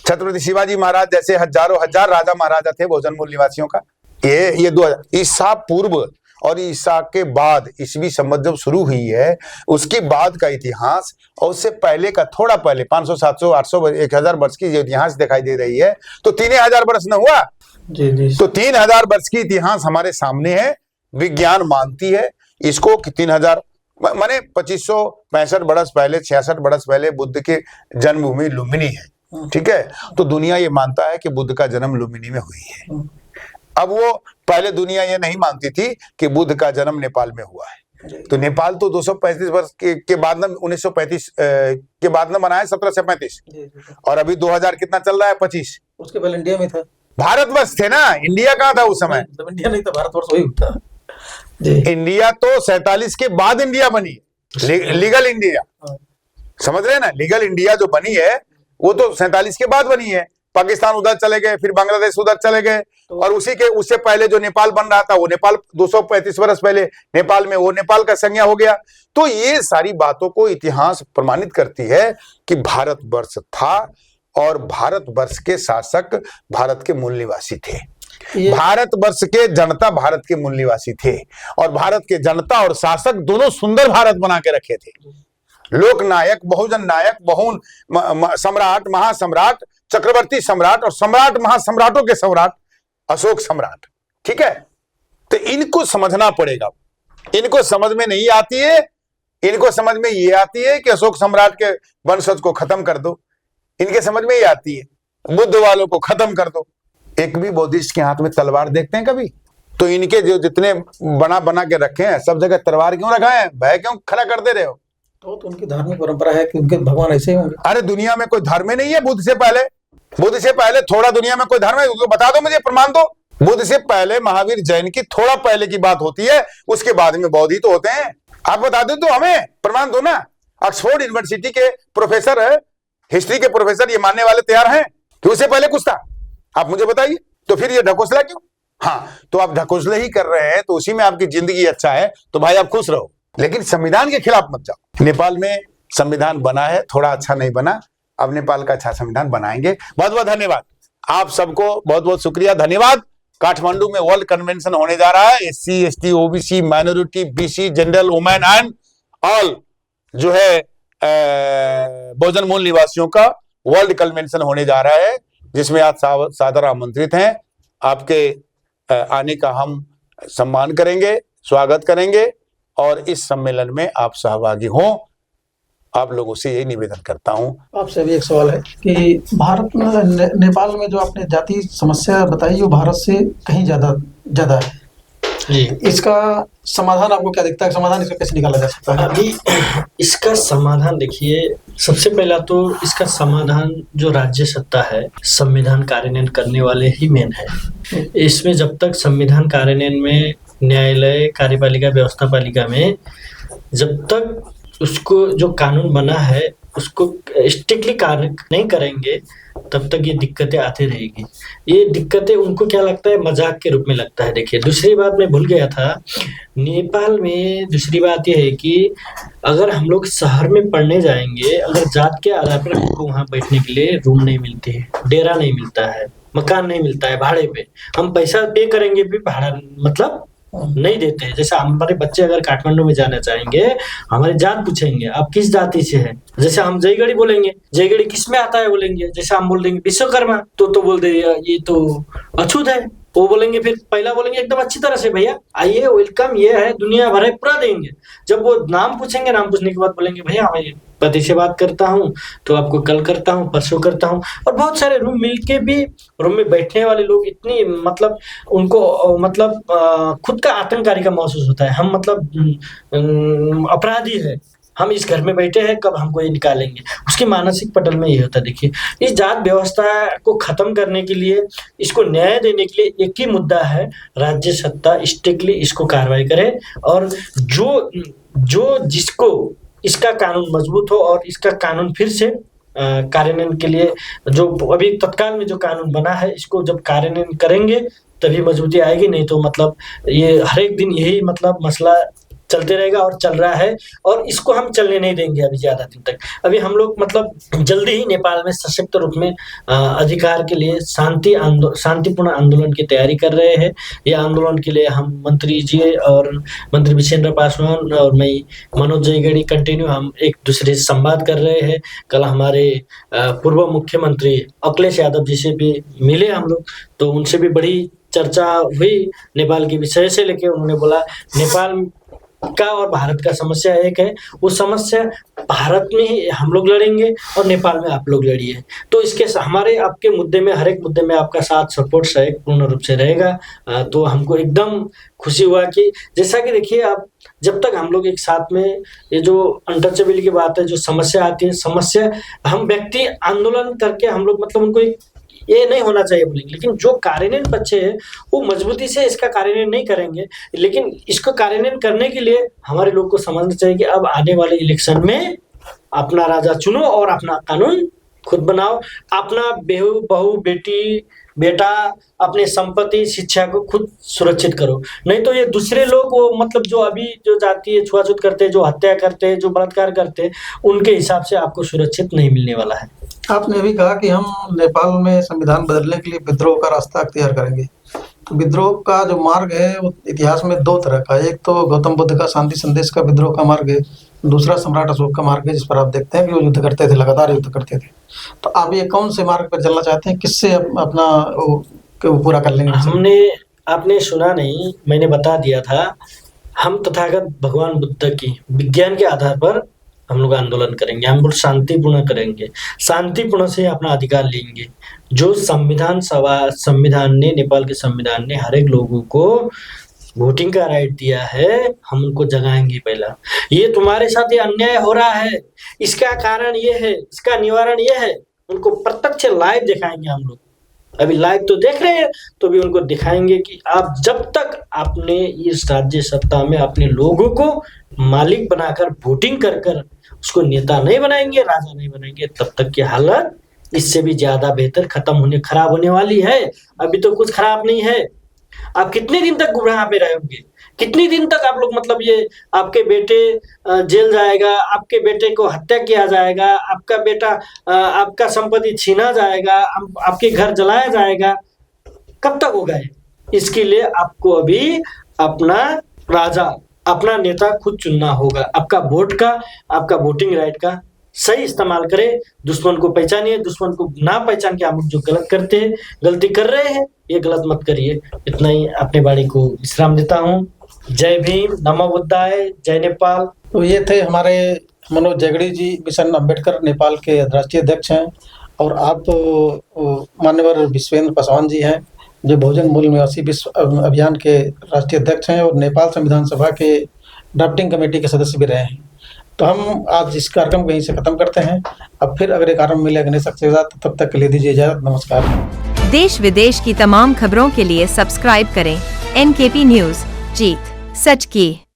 छत्रपति शिवाजी महाराज जैसे हजारों हजार राजा महाराजा थे बहुजन मूल निवासियों का। ये 2000 ईसा पूर्व और ईसा के बाद, ईस्वी संवत जब शुरू हुई है, उसके बाद का इतिहास और उससे पहले का थोड़ा पहले 500 700 800 1000 वर्ष की जो इतिहास दिखाई दे रही है, तो 3000 वर्ष न हुआ। जी। तो 3000 वर्ष की इतिहास हमारे सामने है, विज्ञान मानती है इसको कि 3000 माने 2565 बरस पहले, 66 बरस पहले बुद्ध के जन्मभूमि लुम्बिनी है, ठीक है। तो दुनिया ये मानता है कि बुद्ध का जन्म लुम्बिनी में हुई है। अब वो पहले दुनिया ये नहीं मानती थी कि बुद्ध का जन्म नेपाल में हुआ है। तो नेपाल तो 235 वर्ष के बाद में 1935 के बाद में बना है, 1735, और अभी 2000 कितना चल रहा है, 25। उसके पहले इंडिया में था, भारतवर्ष थे ना, इंडिया कहाँ था उस समय? इंडिया नहीं था, भारतवर्ष वही था जी। इंडिया तो 47 के बाद इंडिया बनी, लीगल इंडिया, समझ रहे हैं ना। लीगल इंडिया जो बनी है वो तो 47 के बाद बनी है। पाकिस्तान उधर चले गए, फिर बांग्लादेश उधर चले गए, और उससे पहले जो नेपाल बन रहा था, वो नेपाल 235 वर्ष पहले नेपाल में वो नेपाल का संज्ञा हो गया। तो ये सारी बातों को इतिहास प्रमाणित करती है कि भारतवर्ष था और भारतवर्ष के शासक भारत के मूल निवासी थे। भारतवर्ष के जनता भारत के मूल निवासी थे, और भारत के जनता और शासक दोनों सुंदर भारत बना के रखे थे। लोक नायक, बहुजन नायक, बहुन सम्राट, महासम्राट, चक्रवर्ती सम्राट और सम्राट महासम्राटों के सम्राट अशोक सम्राट, ठीक है। तो इनको समझना पड़ेगा। इनको समझ में नहीं आती है, इनको समझ में ये आती है कि अशोक सम्राट के वंशज को खत्म कर दो। इनके समझ में ये आती है बुद्ध वालों को खत्म कर दो। एक भी बौद्धिस्ट के हाथ में तलवार देखते हैं कभी? तो इनके जो जितने बना के रखे हैं, सब जगह तलवार क्यों रखा है? भय क्यों खड़ा कर दे रहे हो? तो उनकी धार्मिक परंपरा है कि उनके भगवान ऐसे होंगे। अरे दुनिया में कोई धर्म नहीं है बुद्ध से पहले थोड़ा दुनिया में कोई धर्म है? उसको बता दो मुझे, प्रमाण दो। बुद्ध से पहले महावीर जैन की थोड़ा पहले की बात होती है, उसके बाद में बौद्ध ही तो होते हैं। आप बता दो तो हमें, प्रमाण दो ना। ऑक्सफोर्ड यूनिवर्सिटी के प्रोफेसर है, हिस्ट्री के प्रोफेसर, ये मानने वाले तैयार हैं कि उससे पहले कुछ था? आप मुझे बताइए। तो फिर ये ढकोसला क्यों? हाँ, तो आप ढकोसले ही कर रहे हैं, तो उसी में आपकी जिंदगी अच्छा है, तो भाई आप खुश रहो, लेकिन संविधान के खिलाफ मत जाओ। नेपाल में संविधान बना है, थोड़ा अच्छा नहीं बना, अब नेपाल का अच्छा संविधान बनाएंगे। बहुत बहुत धन्यवाद आप सबको, बहुत बहुत शुक्रिया, धन्यवाद। काठमांडू में वर्ल्ड कन्वेंशन होने जा रहा है, SC ST OBC minority BC general women and all जो है बहुजन मूल निवासियों का वर्ल्ड कन्वेंशन होने जा रहा है, जिसमें आप सादर आमंत्रित हैं। आपके आने का हम सम्मान करेंगे, स्वागत करेंगे, और इस सम्मेलन में आप सहभागी हों। आप लोगों से यही निवेदन करता हूं। आपसे भी एक सवाल है कि भारत में नेपाल में जो आपने जाति समस्या बताई, वो भारत से कहीं ज्यादा है। जी। इसका समाधान आपको क्या दिखता है? समाधान इसका कैसे निकाला जा सकता है? अभी इसका समाधान देखिए, सबसे पहला तो इसका समाधान जो राज्य सत्ता है, संविधान कार्यान्वयन करने वाले ही मेन है। इसमें जब तक संविधान कार्यान्वयन में न्यायालय, कार्यपालिका, व्यवस्था पालिका में जब तक उसको जो कानून बना है उसको स्ट्रिक्टली कार्य नहीं करेंगे, तब तक ये दिक्कतें आती रहेगी। ये दिक्कतें उनको क्या लगता है, मजाक के रूप में लगता है। देखिए, दूसरी बात मैं भूल गया था, नेपाल में दूसरी बात ये है कि अगर हम लोग शहर में पढ़ने जाएंगे, अगर जात के आधार पर हमको वहाँ बैठने के लिए रूम नहीं मिलती है, डेरा नहीं मिलता है, मकान नहीं मिलता है, भाड़े पे हम पैसा पे करेंगे भी भाड़ा मतलब नहीं देते हैं। जैसे हमारे बच्चे अगर काठमांडू में जाना चाहेंगे, हमारी जात पूछेंगे आप किस जाति से है, जैसे हम जयगढ़ी बोलेंगे, जयगढ़ी किस में आता है बोलेंगे, जैसे हम बोल देंगे विश्वकर्मा तो बोल दे ये तो अछूत है। वो बोलेंगे, फिर पहला बोलेंगे एकदम अच्छी तरह से, भैया आइए, वेलकम, ये है, दुनिया भर है, पूरा देंगे। जब वो नाम पूछेंगे, नाम पूछने के बाद बोलेंगे भैया मैं पति से बात करता हूँ, तो आपको कल करता हूँ, परसों करता हूँ। और बहुत सारे रूम मिलके भी रूम में बैठने वाले लोग इतनी मतलब उनको मतलब खुद का आतंककारी का महसूस होता है, हम मतलब अपराधी है, हम इस घर में बैठे हैं, कब हमको ये निकालेंगे, उसके मानसिक पटल में ये होता है। देखिए, इस जात व्यवस्था को खत्म करने के लिए, इसको न्याय देने के लिए एक ही मुद्दा है, राज्य सत्ता स्ट्रिक्टली इसको कार्रवाई करे और जो जिसको इसका कानून मजबूत हो और इसका कानून फिर से कार्यान्वयन के लिए जो अभी तत्काल में जो कानून बना है, इसको जब कार्यान्वयन करेंगे तभी मजबूती आएगी, नहीं तो मतलब ये हर एक दिन यही मतलब मसला चलते रहेगा और चल रहा है, और इसको हम चलने नहीं देंगे अभी ज्यादा दिन तक। अभी हम लोग मतलब जल्दी ही नेपाल में सशक्त रूप में अधिकार के लिए शांतिपूर्ण आंदोलन की तैयारी कर रहे हैं। ये आंदोलन के लिए हम मंत्री जी और मंत्री विजेंद्र पासवान और मैं मनोज जयगढ़ी कंटिन्यू हम एक दूसरे से संवाद कर रहे हैं। कल हमारे पूर्व मुख्यमंत्री अखिलेश यादव जी से भी मिले हम लोग, तो उनसे भी बड़ी चर्चा हुई नेपाल के विषय से लेके। उन्होंने बोला नेपाल का और भारत का समस्या एक है, वो समस्या भारत में ही हम लोग लड़ेंगे और नेपाल में आप लोग लड़िए। तो इसके हमारे आपके मुद्दे में, हर एक मुद्दे में आपका साथ सपोर्ट सहयोग पूर्ण रूप से रहेगा। तो हमको एकदम खुशी हुआ कि जैसा कि देखिए, आप जब तक हम लोग एक साथ में, ये जो अनटचेबल की बात है, जो समस्या आती है, समस्या हम व्यक्ति आंदोलन करके हम लोग मतलब उनको ये नहीं होना चाहिए बोलेंगे, लेकिन जो कार्यान्वयन पक्ष है वो मजबूती से इसका कार्यान्वयन नहीं करेंगे। लेकिन इसको कार्यान्वयन करने के लिए हमारे लोग को समझना चाहिए कि अब आने वाले इलेक्शन में अपना राजा चुनो और अपना कानून खुद बनाओ, अपना बहू बेटी बेटा अपनी संपत्ति शिक्षा को खुद सुरक्षित करो। नहीं तो ये दूसरे लोग वो मतलब जो अभी जो जाती है छुआछूत करते हैं, जो हत्या करते हैं, जो बलात्कार करते हैं, उनके हिसाब से आपको सुरक्षित नहीं मिलने वाला है। आपने भी कहा कि हम नेपाल में संविधान बदलने के लिए विद्रोह का रास्ता अख्तियार करेंगे। तो विद्रोह का जो मार्ग है वो इतिहास में दो तरह का है। एक तो गौतम बुद्ध का शांति संदेश का विद्रोह का मार्ग है, दूसरा सम्राट अशोक का मार्ग है, जिस पर आप देखते हैं कि वो युद्ध करते थे, लगातार युद्ध करते थे। तो आप ये कौन से मार्ग पर चलना चाहते हैं, किससे अपना वो पूरा कर लेंगे? आपने सुना नहीं, मैंने बता दिया था, हम तथागत भगवान बुद्ध की विज्ञान के आधार पर हम लोग आंदोलन करेंगे, हम लोग शांतिपूर्ण करेंगे, शांतिपूर्ण से अपना अधिकार लेंगे। जो संविधान ने, नेपाल के संविधान ने हर एक लोगों को वोटिंग का राइट दिया है, हम उनको जगाएंगे। पहला, ये तुम्हारे साथ ये अन्याय हो रहा है, इसका कारण ये है, इसका निवारण ये है, उनको प्रत्यक्ष लाइव दिखाएंगे हम लोग। अभी लाइव तो देख रहे हैं, तो भी उनको दिखाएंगे कि आप जब तक आपने इस राज्य सत्ता में अपने लोगों को मालिक बनाकर वोटिंग कर उसको नेता नहीं बनाएंगे, राजा नहीं बनाएंगे, तब तक की हालत इससे भी ज्यादा बेहतर खराब होने वाली है। अभी तो कुछ खराब नहीं है। आप कितने दिन तक गुमराह पे रहेंगे, कितने दिन तक आप लोग मतलब ये आपके बेटे जेल जाएगा, आपके बेटे को हत्या किया जाएगा, आपका बेटा आपका संपत्ति छीना जाएगा, आपके घर जलाया जाएगा, कब तक होगा? इसके लिए आपको अभी अपना राजा, अपना नेता खुद चुनना होगा। आपका वोट का, आपका वोटिंग राइट का सही इस्तेमाल करें। दुश्मन को पहचानिए, दुश्मन को ना पहचान के हम जो गलती कर रहे हैं, ये गलत मत करिए। इतना ही अपने बाड़ी को विश्राम देता हूँ। जय भीम, नमो बुद्धाय, जय नेपाल। तो ये थे हमारे मनोज जयगढ़ी जी, मिशन अम्बेडकर नेपाल के राष्ट्रीय अध्यक्ष हैं, और आप मान्यवर विश्वेंद्र पासवान जी हैं, जो बहुजन मूल निवासी विश्व अभियान के राष्ट्रीय अध्यक्ष हैं और नेपाल संविधान सभा के ड्राफ्टिंग कमेटी के सदस्य भी रहे हैं। तो हम आज इस कार्यक्रम को यहीं से खत्म करते हैं। अब फिर अगले कार्यक्रम में मिले अगले शख्स के साथ, तब तक के लिए दीजिए इजाजत। नमस्कार। देश विदेश की तमाम खबरों के लिए सब्सक्राइब करें NKP न्यूज। जीत सच की।